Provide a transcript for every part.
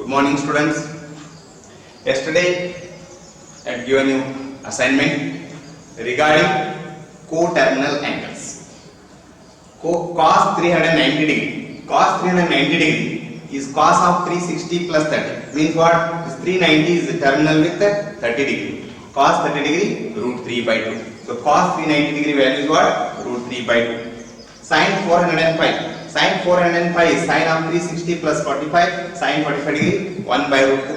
Good morning, students. Yesterday I had given you assignment regarding co-terminal angles. Cos 390 degree. Cos 390 degree is cos of 360 plus 30. Means what? This 390 is the terminal with 30 degree. Cos 30 degree root 3 by 2. So cos 390 degree value is what? Root 3 by 2. Sin 405. Sin 405 is sin of 360 plus 45. Sin 45 degree 1 by root 2.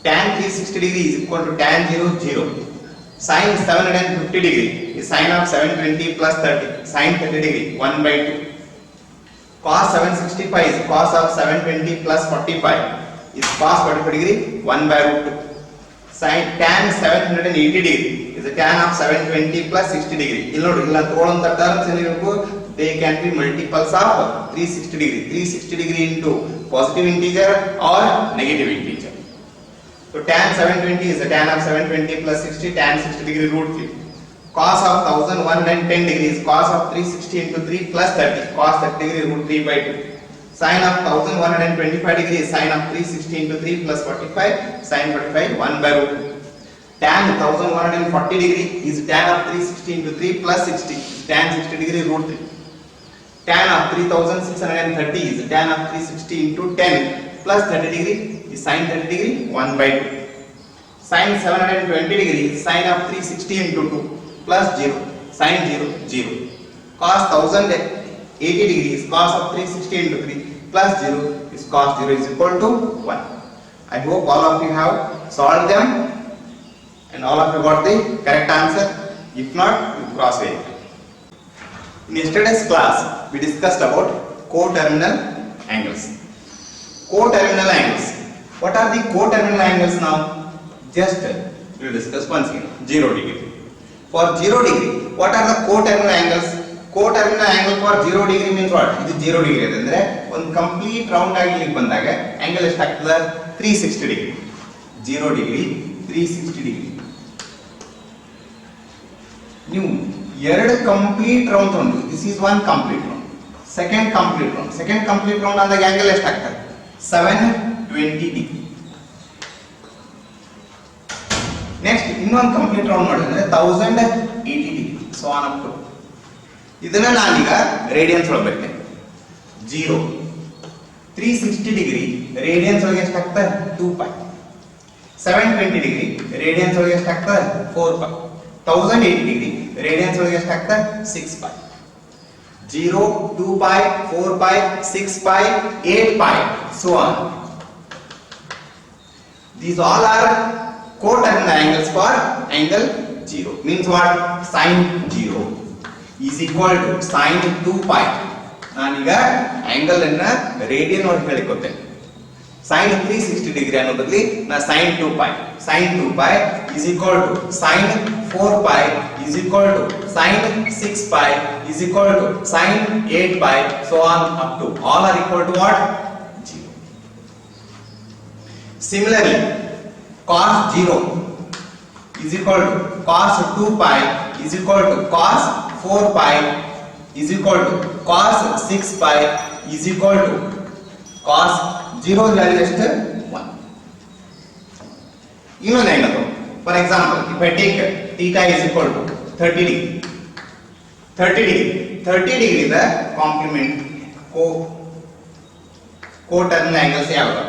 Tan 360 degree is equal to tan 0 0. Sin 750 degree is sin of 720 plus 30. Sin 30 degree 1 by 2. Cos 765 is cos of 720 plus 45 is cos 45 degree 1 by root 2. Sin tan 780 degree is a tan of 720 plus 60 degree. They can be multiples of 360 degree. 360 degree into positive integer or negative integer. So tan 720 is a tan of 720 plus 60, tan 60 degree root 3. Cos of 1110 degree is cos of 360 into 3 plus 30, cos 30 degree root 3 by 2. Sin of 1125 degree is sin of 360 into 3 plus 45, sin 45 1 by root 2. Tan 1140 degree is tan of 360 into 3 plus 60, tan 60 degree root 3. Tan of 3630 is tan of 360 into 10 plus 30 degree is sin 30 degree 1 by 2. Sin 720 degree is sin of 360 into 2 plus 0, sin 0 0. Cos 1080 degree is cos of 360 into 3 plus 0 is cos 0 is equal to 1. I hope all of you have solved them and all of you got the correct answer. If not, you cross verify. In yesterday's class, we discussed about co-terminal angles. Co-terminal angles. What are the co-terminal angles now? Just we will discuss once again. 0 degree. For 0 degree, what are the co-terminal angles? Co-terminal angle for 0 degree means what? This 0 degree ಅಂದ್ರೆ ಒಂದು complete round ಆಗಿ ಇಲ್ಲಿ ಬಂದಾಗ angle ಎಷ್ಟಾಗ್ತದೆ? 360 degree. 0 degree 360 degree. ನೀವು ಎರಡು complete round ತಗೊಂಡು this is one complete round, second complete round ಆದಾಗ ಆಂಗಲ್ ಎಷ್ಟಾಗ್ತದೆ? 720 ಡಿಗ್ರಿ. ನೆಕ್ಸ್ಟ್ ಇನ್ನೊಂದು ಕಂಪ್ಲೀಟ್ ರೌಂಡ್ ಮಾಡಿದ್ರೆ 1080 degree. So on up to ಇದನ್ನ ನಾನೀಗ ರೇಡಿಯನ್ಸ್ ಒಳಗೆ ಬರ್ತೇನೆ. 0 360 ಡಿಗ್ರಿ ರೇಡಿಯನ್ಸ್ ಒಳಗೆ ಎಷ್ಟಾಗ್ತದೆ? 2 ಪೈ. 720 ಡಿಗ್ರಿ ರೇಡಿಯನ್ಸ್ ಒಳಗೆ ಎಷ್ಟಾಗ್ತದೆ? 4 ಪೈ. 1080 degree radians ಒಳಗೆ ಎಷ್ಟಾಗ್ತದೆ? 6 pi. 0 2 pi 4 pi 6 pi 8 pi so on. These all are co-terminal angles for angle 0. Means what? Sin 0 is equal to sin 2 pi. ನಾನೀಗ angle ಅನ್ನ radian ಒಳಗೆ ಹೇಳಿಕೊಡ್ತೇನೆ. sin 360 degree ಅನ್ನೋ ಬದಲಿ ನಾ sin 2 pi. sin 2 pi is equal to sin 4 pi is equal to sin 6 pi is equal to sin 8 pi so on up to all are equal to what? 0. Similarly, cos 0 is equal to cos 2 pi is equal to cos 4 pi is equal to cos 6 pi is equal to cos 0 value is 1. ಇನ್ನೊಂದು ಏನದು? For example, if I take theta is equal to 30 degree. 30 degree the complement co-terminal angles ಯಾವುದು?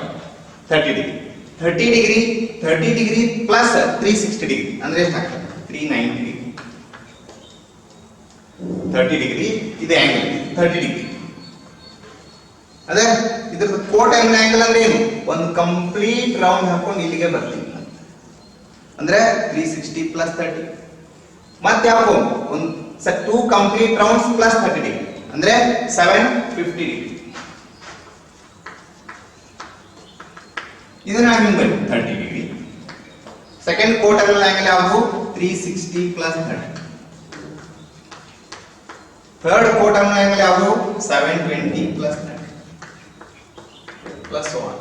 30 degree. 30 degree plus 360 degree ಅಂದ್ರೆ ಎಷ್ಟಾಗ್ತದೆ? 390 degree. 30 degree ಇದು angle 30 degree. ಅದೇ ಇದರ co-terminal angle ಅಂದ್ರೆ ಏನು? ಒಂದು ಕಂಪ್ಲೀಟ್ ರೌಂಡ್ ಹಾಕೊಂಡು ಇಲ್ಲಿಗೆ ಬರ್ತೀವಿ ಅಂದ್ರೆ 360 plus 30. ಮತ್ತೆ ಯಾಕೋ ಒಂದು 2 ಕಂಪ್ಲೀಟ್ ರೌಂಡ್ಸ್ ಪ್ಲಸ್ 30 ಡಿಗ್ರಿ ಅಂದ್ರೆ 750 ಡಿಗ್ರಿ. ಇದನ್ನ ನಾನು ಬರಿ 30 ಡಿಗ್ರಿ. ಸೆಕೆಂಡ್ co-terminal angle ಯಾವುದು? 360 plus 30. ಥರ್ಡ್ co-terminal angle ಯಾವುದು? 720 plus 30 plus so on.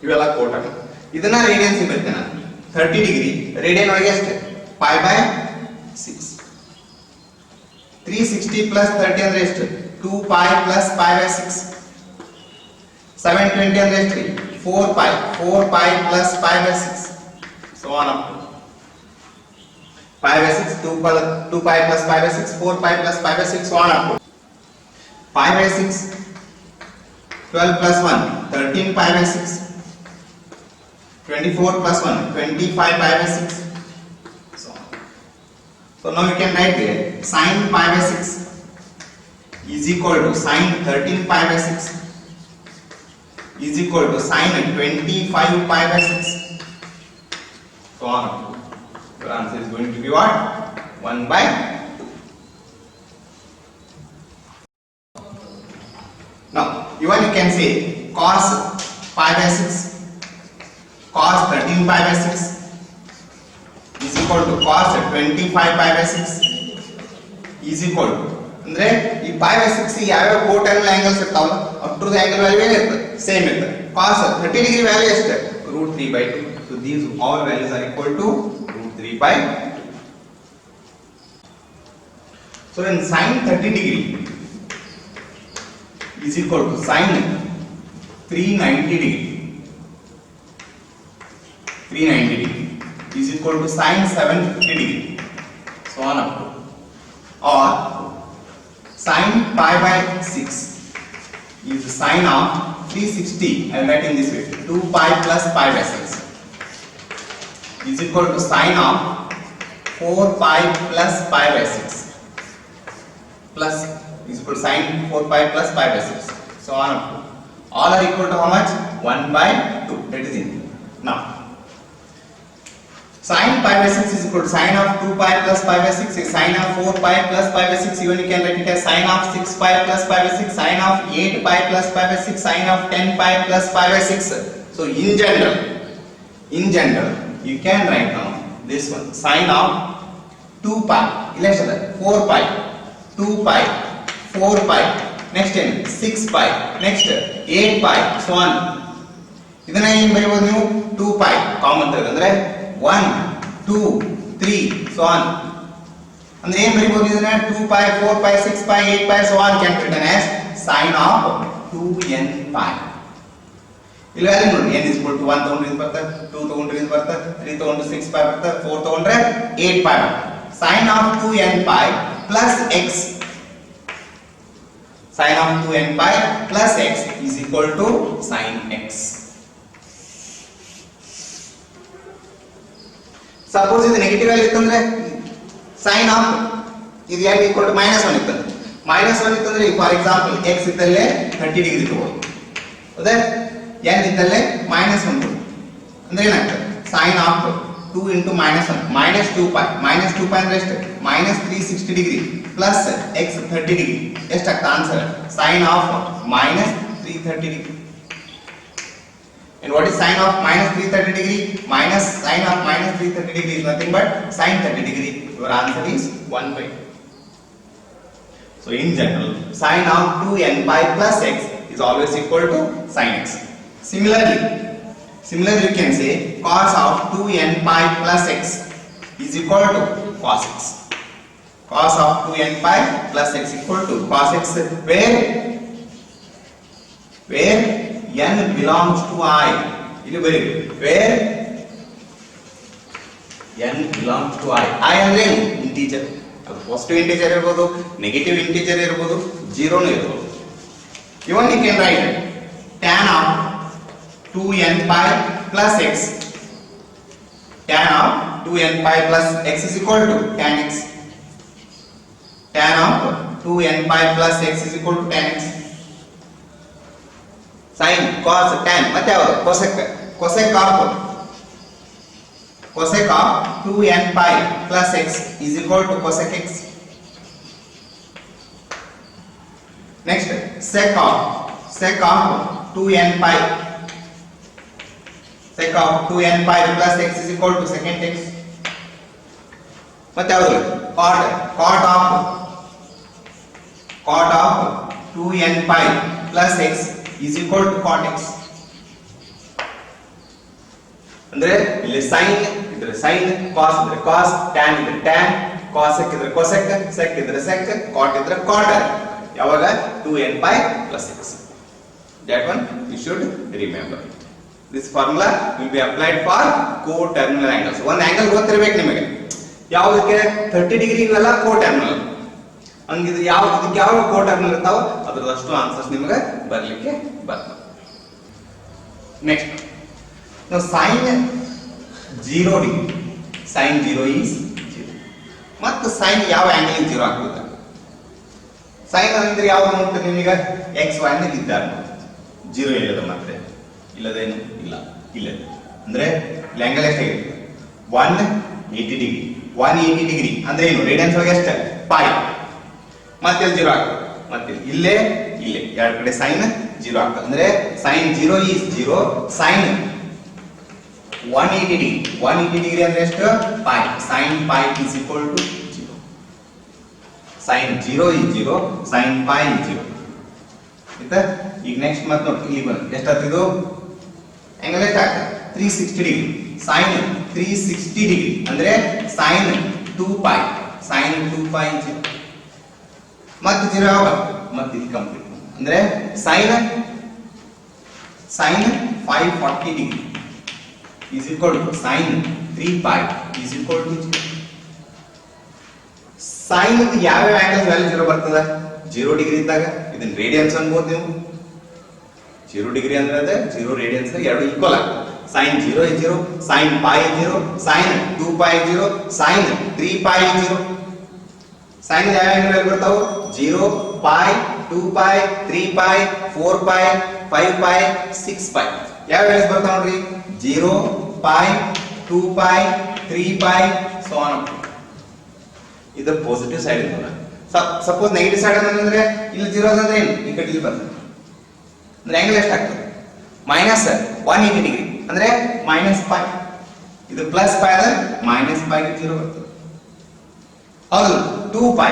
ಇವೆಲ್ಲ co-terminal. ಇದನ್ನ ರೇಡಿಯನ್ಸ್ ಬರ್ತೇನೆ ನಾನು. 30 degree ರೇಡಿಯನ್ ಒಳಗೆ ಎಷ್ಟು? pi by 6. 360 plus 30 ಅಂದ್ರೆ ಎಷ್ಟು? 2 pi plus pi by 6. 720 ಅಂದ್ರೆ ಎಷ್ಟು? 4 pi plus pi by 6, so on up to pi by 6, 2 pi plus pi by 6, 4 pi plus pi by 6, so on up to pi by 6, 12 plus 1, 13 pi by 6, 24 plus 1, 25 pi by 6, so on. So now you can write here sin pi by 6 is equal to sin 13 pi by 6 is equal to sin 25 pi by 6, so on. Your answer is going to be what? 1 by 2. Now even you can say cos pi by 6, cos 13 pi by 6 is equal to cos 25 pi by 6 is equal to, ಅಂದ್ರೆ ಈ pi by 6 ಯಾವ ಯಾವ ಕೋಟೈನಲ್ angles ಇರ್ತಾವಲ್ಲ ಅಷ್ಟ್ರದ angle value ಏನಿರ್ತದೆ same ಇರ್ತದೆ. cos 30 degree value ಎಷ್ಟು? √3/2. so these all values are equal to √3/2. so then sin 30 degree is equal to sin 390 degree is equal to sin 750 degree, so on up to, or sin pi by 6 is sin of 360, I am writing this way, 2 pi plus pi by 6 is equal to sin of 4 pi plus pi by 6 plus is equal to sin 4 pi plus pi by 6, so on up to, all are equal to how much? 1/2, that is in. Now sin pi by 6 is equal to sin of 2 pi plus pi by 6 is sin of 4 pi plus pi by 6, even you can write it as sin of 6 pi plus pi by 6, sin of 8 pi plus pi by 6, sin of 10 pi plus pi by 6. So in general you can write down this one, sin of 2 pi, 4 pi, 2 pi, 4 pi, next 6 pi, next 8 pi, so on. ಇದನ್ನ ಏನು ಬರೆಯಬಹುದು ನೀವು? 2 pi common ತೆಗೆದ್ರೆ 1 2 3 so on, ಅಂದ್ರೆ ಏನು ಬರೆಯಬಹುದು ಇದನ್ನ? 2 pi, 4 pi, 6 pi, 8 pi, so on can be written as sin of 2n pi. ಇಲ್ಲಿ ವ್ಯಾಲ್ಯೂ ನೋಡಿ, n is equal to 1 ತಗೊಂಡ್ರೆ ಇದು ಬರ್ತದೆ, 2 ತಗೊಂಡ್ರೆ ಇದು ಬರ್ತದೆ, 3 ತಗೊಂಡ್ರೆ 6 pi ಬರ್ತದೆ, 4 ತಗೊಂಡ್ರೆ 8 pi ಬರ್ತದೆ. sin of 2n pi plus x, sin of 2n pi plus x is equal to sin x. Suppose ಇದು ನೆಗೆಟಿವ್ ವ್ಯಾಲ್ಯೂ ಇತ್ತಂದ್ರೆ sin of ಇದು ಯಾಕೆ ಈಕ್ವಲ್ ಟು -1 ಇತ್ತಂದ್ರೆ -1 ಇತ್ತಂದ್ರೆ ಫಾರ್ ಎಕ್ಸಾಂಪಲ್ x ಇದ್ದಲ್ಲೇ 30 ಡಿಗ್ರಿ ತಗೊಳ್ಳಿ, ಹೌದಾ? n ಇದ್ದಲ್ಲೇ -1 ತಗೊಳ್ಳಿ, ಅಂದ್ರೆ ಏನಾಗ್ತದೆ? sin of 2 into -1 -2 pi ಅಂದ್ರೆ ಎಷ್ಟು? -360 ಡಿಗ್ರಿ ಪ್ಲಸ್ x 30 ಡಿಗ್ರಿ ಎಷ್ಟಾಗ್ತದೆ answer? sin of -330 degree. And what is sin of -330 degree? Sin of -330 degree is nothing but sin 30 degree. Your answer is 1/2. So in general, sin of 2n pi plus x is always equal to sin x. Similarly you can say cos of 2n pi plus x is equal to cos x. Cos of 2n pi plus x equal to cos x, where n belongs to I. ಇಲ್ಲಿ ಬರೀ where n belongs to I. I ಅಂದ್ರೆ integer, ಅದು positive integer ಇರಬಹುದು, negative integer ಇರಬಹುದು, ಜೀರೋನು ಇರಬಹುದು. ಇವನ್ you can write tan of 2n pi plus x, tan of 2n pi plus x is equal to tan x. Tan of 2n pi plus x is equal to tan x. Sin, cos, tan, ಮತ್ತೆ ಯಾವುದು? cosec of 2n pi plus x is equal to cosec x. Next, sec of 2n pi plus x is equal to secant x. ಮತ್ತೆ ಯಾವುದು? cot of 2n pi plus x is equal to cot x. ಅಂದ್ರೆ ಇಲ್ಲಿ sin ಇದ್ರೆ sin, cos ಇದ್ರೆ cos, tan ಇದ್ರೆ tan, cosec ಇದ್ರೆ cosec, sec ಇದ್ರೆ sec, cot ಇದ್ರೆ cot. ಯಾವಾಗ 2n pi plus x. That one you should remember. This formula will be applied for co-terminal angles. One angle ಗೊತ್ತಿರಬೇಕು ನಿಮಗೆ. ಯಾವುದಕ್ಕೆ 30 ಡಿಗ್ರಿ ಇವೆಲ್ಲ co-terminal. ಹಂಗಿದ್ರೆ ಇದಕ್ಕೆ ಯಾವ co-terminal ಇರ್ತಾವ ಅದರದಷ್ಟು ಆನ್ಸರ್ಸ್ ನಿಮಗೆ ಬರಲಿಕ್ಕೆ ಬರ್ತದೆ. Next. Now sin 0 degree. Sin 0 is 0. ಮತ್ತು sin ಯಾವ angle 0 ಆಗ್ತದೆ? sin ಅಂದ್ರೆ ಯಾವುದು ನೋಡ್ತೀರಿ ನೀವೀಗ x y ನಲ್ಲಿ ಇದ್ದಾರೆ 0 ಇಲ್ಲದ ಮತ್ತೆ ಇಲ್ಲದೇನು ಇಲ್ಲ ಇಲ್ಲ ಅಂದ್ರೆ ಆಂಗಲ್ ಎಷ್ಟಾಗಿರುತ್ತೆ 180 ಡಿಗ್ರಿ 180 ಡಿಗ್ರಿ ಅಂದ್ರೆ ಏನು ರೇಡಿಯನ್ಸ್ ಒಳಗೆ ಎಷ್ಟು ಪೈ ಮತ್ತೆ 0 ಆಗ್ತದೆ ಮತ್ತೆ ಇಲ್ಲೇ ಎರಡು ಕಡೆ sin 0 ಆಗ್ತದೆ ಅಂದ್ರೆ sin 0 is 0 sin 180 ಡಿಗ್ರಿ ಅಂದ್ರೆ ಎಷ್ಟು pi sin pi is equal to 0 sin 0 is 0 sin pi is 0 ಆಯ್ತಾ ಈಗ ನೆಕ್ಸ್ಟ್ ಮತ್ತೆ ನೋಡಿ ಇಲ್ಲಿ ಬನ್ನಿ ಎಷ್ಟಾಗ್ತಿದು ಆಂಗಲ್ ಎಷ್ಟಾಗ್ತದೆ 360 ಡಿಗ್ರಿ sin 360 ಡಿಗ್ರಿ ಅಂದ್ರೆ sin 2 pi sin 2 pi 0 ಮತ್ತೆ 0 ಆಗ ಮತ್ತೆ ಇದು ಕಂಪ್ಲೀಟ್ ಅಂದ್ರೆ sin 540 degree is equal to sin 3 pi is equal to 0 sin ಇದು ಯಾವ ಆಂಗಲ್ ವ್ಯಾಲ್ಯೂ 0 ಬರ್ತದೆ 0 ಡಿಗ್ರಿ ಇದ್ದಾಗ ಇದನ್ನ ರೇಡಿಯನ್ಸ್ ಅನ್ಬೋದು ನೀವು 0 ಡಿಗ್ರಿ ಅಂದ್ರೆ ಅದೇ 0 ರೇಡಿಯನ್ಸ್ ಎರಡು ಈಕ್ವಲ್ ಆಗ್ತದೆ sin 0 is 0 sin pi is 0 sin 2 pi is 0 sin 3 pi is 0 sin ಯಾವ ಆಂಗಲ್ ವ್ಯಾಲ್ಯೂ ಬರ್ತಾವು 0 pi 2 pi 3 pi 4 pi 5 pi 6 pi ಯಾವ ವ್ಯಾಲ್ಯೂಸ್ ಬರ್ತಾವ ನೋಡ್ರಿ 0 pi 2 pi 3 pi so on ಇದು ಪಾಸಿಟಿವ್ ಸೈಡ್ ಇದೆ ಸಪೋಸ್ ನೆಗೆಟಿವ್ ಸೈಡ್ ಅಂದ್ರೆ ಇಲ್ಲಿ 0 ಅಂದ್ರೆ ಏನು ಈ ಕಡೆ ಇಲ್ಲಿ ಬರ್ತದೆ ಅಂದ್ರೆ ಆಂಗಲ್ ಎಷ್ಟು ಆಗ್ತದೆ ಮೈನಸ್ 180 ಡಿಗ್ರಿ ಅಂದ್ರೆ ಮೈನಸ್ ಪೈ ಇದು ಪ್ಲಸ್ ಪೈ ಅಂದ್ರೆ ಮೈನಸ್ ಪೈ 0 ಬರ್ತದೆ ಹೌದು 2 ಪೈ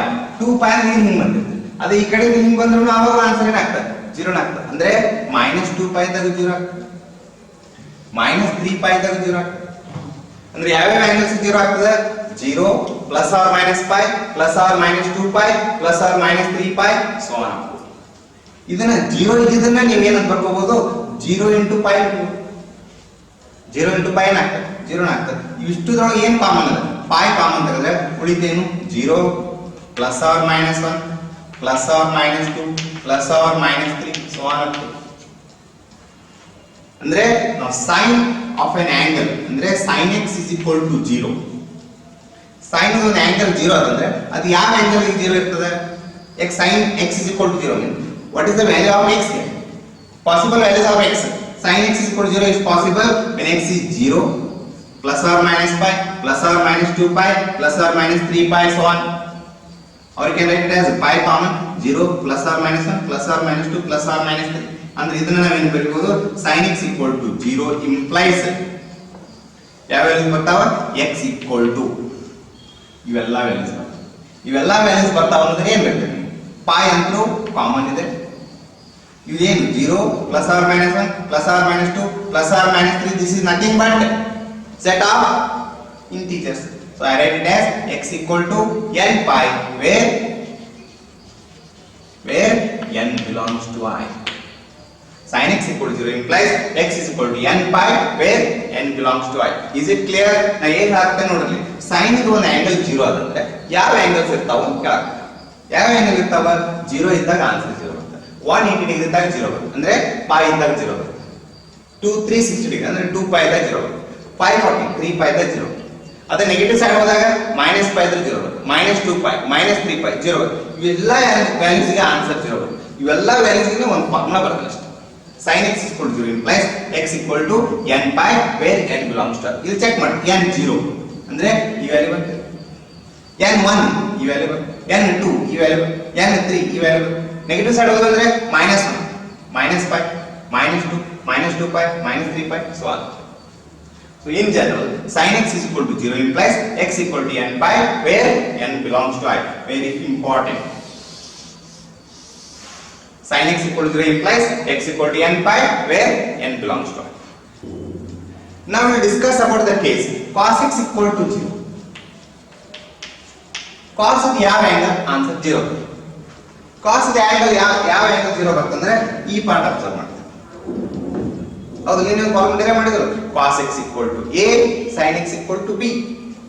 ಅಂದ್ರೆ ಹಿಂಗೆ ಬಂದಿರ್ತದೆ ಅದೇ ಈ ಕಡೆ ಹಿಂಗೆ ಬಂದ್ರು ಆವಾಗ ಆನ್ಸರ್ ಏನಾಗ್ತದೆ 0 ಆಗ್ತದೆ ಅಂದ್ರೆ ಮೈನಸ್ 2 ಪೈ ಇದ್ದಾಗ 0 ಆಗ್ತದೆ ಮೈನಸ್ 3 ಪೈ ಇದ್ದಾಗ 0 ಆಗ್ತದೆ ಅಂದ್ರೆ ಯಾವ್ಯಾವ ಆಂಗಲ್ಸ್ 0 ಆಗ್ತದೆ 0 plus or minus pi plus or minus 2 pi plus or minus 3 pi so on ಇದನ್ನ 0 ಇದ್ದಿದ್ದನ್ನ ನೀವು ಏನಂತ ಬರ್ಕೋಬಹುದು 0 into pi 0 into pi ಏನಾಗ್ತದೆ 0 ಆಗ್ತದೆ ಇಷ್ಟುದೊಳಗೆ ಏನು ಕಾಮನ್ ಇದೆ pi ಕಾಮನ್ ತೆಗೆದ್ರೆ ಉಳಿತೇನು 0 plus or minus 1 plus or minus 2 plus or minus 3 so on ಆಗ್ತದೆ ಅಂದ್ರೆ ನಾವು sin of an angle ಅಂದ್ರೆ sin x is equal to 0 sin ಒಂದು ಆಂಗಲ್ 0 ಅಂದ್ರೆ ಅದು ಯಾವ ಆಂಗಲ್ ಗೆ 0 ಇರ್ತದೆ x sin x is equal to 0 what is the value of x possible values of x sin x is equal to 0 is possible when x is 0 plus or minus pi plus or minus 2 pi plus or minus 3 pi so on or you can write it as pi common 0 plus or minus 1 plus or minus 2 plus or minus 3 ಅಂದ್ರೆ ಇದನ್ನ ನಾವು ಏನು ಬರೆಯಬಹುದು sin x equal to 0 implies ಯಾವ value ಬರ್ತಾವ x equal to ಇವೆಲ್ಲ values ಬರ್ತಾವ ಅಂದ್ರೆ ಏನು ಬೇಕು ಪೈ ಅಂತೂ ಕಾಮನ್ ಇದೆ ಇವೇನು 0 plus R minus 1 plus R minus 2 plus R minus 3 this is nothing but set of integers so I write it as x equal to n pi where n belongs to I sin x equal to 0 implies x is equal to n pi where n belongs to I is it clear ನಾ ಏನು ಹಾಕ್ತೇನೆ ನೋಡ್ರಿ sin ಇದು ಒಂದು angle 0 ಅದಂದ್ರೆ ಯಾವ angles ಇರ್ತಾವ ಅಂತ ಕೇಳಾಕ ಯಾವ ಆಂಗಲ್ ಇರ್ತಾವ 0 ಇದ್ದಾಗ ಆನ್ಸರ್ 0 ಬರುತ್ತೆ 180 ಡಿಗ್ರಿ ಇದ್ದಾಗ 0 ಬರುತ್ತೆ ಅಂದ್ರೆ pi ಇದ್ದಾಗ 0 ಬರುತ್ತೆ 360 ಡಿಗ್ರಿ ಅಂದ್ರೆ 2 pi ಇದ್ದಾಗ 0 ಬರುತ್ತೆ 540 3 pi ಇದ್ದಾಗ 0 ಅದೇ ನೆಗೆಟಿವ್ ಸೈಡ್ ಹೋದಾಗ ಮೈನಸ್ pi ಇದ್ದಾಗ 0 ಬರುತ್ತೆ ಮೈನಸ್ 2 pi ಮೈನಸ್ 3 pi 0 ಬರುತ್ತೆ ಇವೆಲ್ಲ ವ್ಯಾಲ್ಯೂಸ್ ಗೆ ಆನ್ಸರ್ 0 ಬರುತ್ತೆ ಇವೆಲ್ಲ ವ್ಯಾಲ್ಯೂಸ್ ಗೆ ಒಂದು ಫಾರ್ಮುಲಾ ಬರುತ್ತೆ ಅಷ್ಟೇ sin x is equal to 0 implies x equal to n pi where n belongs to ಇಲ್ಲಿ ಚೆಕ್ ಮಾಡಿ n 0 ಅಂದ್ರೆ ಈ ವ್ಯಾಲ್ಯೂ ಬರುತ್ತೆ n1 ಈ ವ್ಯಾಲ್ಯೂ ಬರುತ್ತೆ n2 ಈ ವ್ಯಾಲ್ಯೂ ಬರುತ್ತೆ n3 ಈ ವ್ಯಾಲ್ಯೂ ಬರುತ್ತೆ ನೆಗೆಟಿವ್ ಸೈಡ್ ಹೋದ್ರೆ -1 -pi -2 -2 pi -3 pi so on so in general sin x is equal to 0 implies x equal to n pi where n belongs to I very important sin x equal to 0 implies x equal to n pi where n belongs to I. Now we will discuss about the case cos x equal to 0. Cos the ಯಾವ angle answer 0 cos the angle ಯಾವ angle 0 ಬರ್ತಂದ್ರೆ ಈ part observe ಮಾಡಿ ಹೌದು, ನೀವು formula derive ಮಾಡಿದ್ರು. cos x equal to a, sin x equal to b.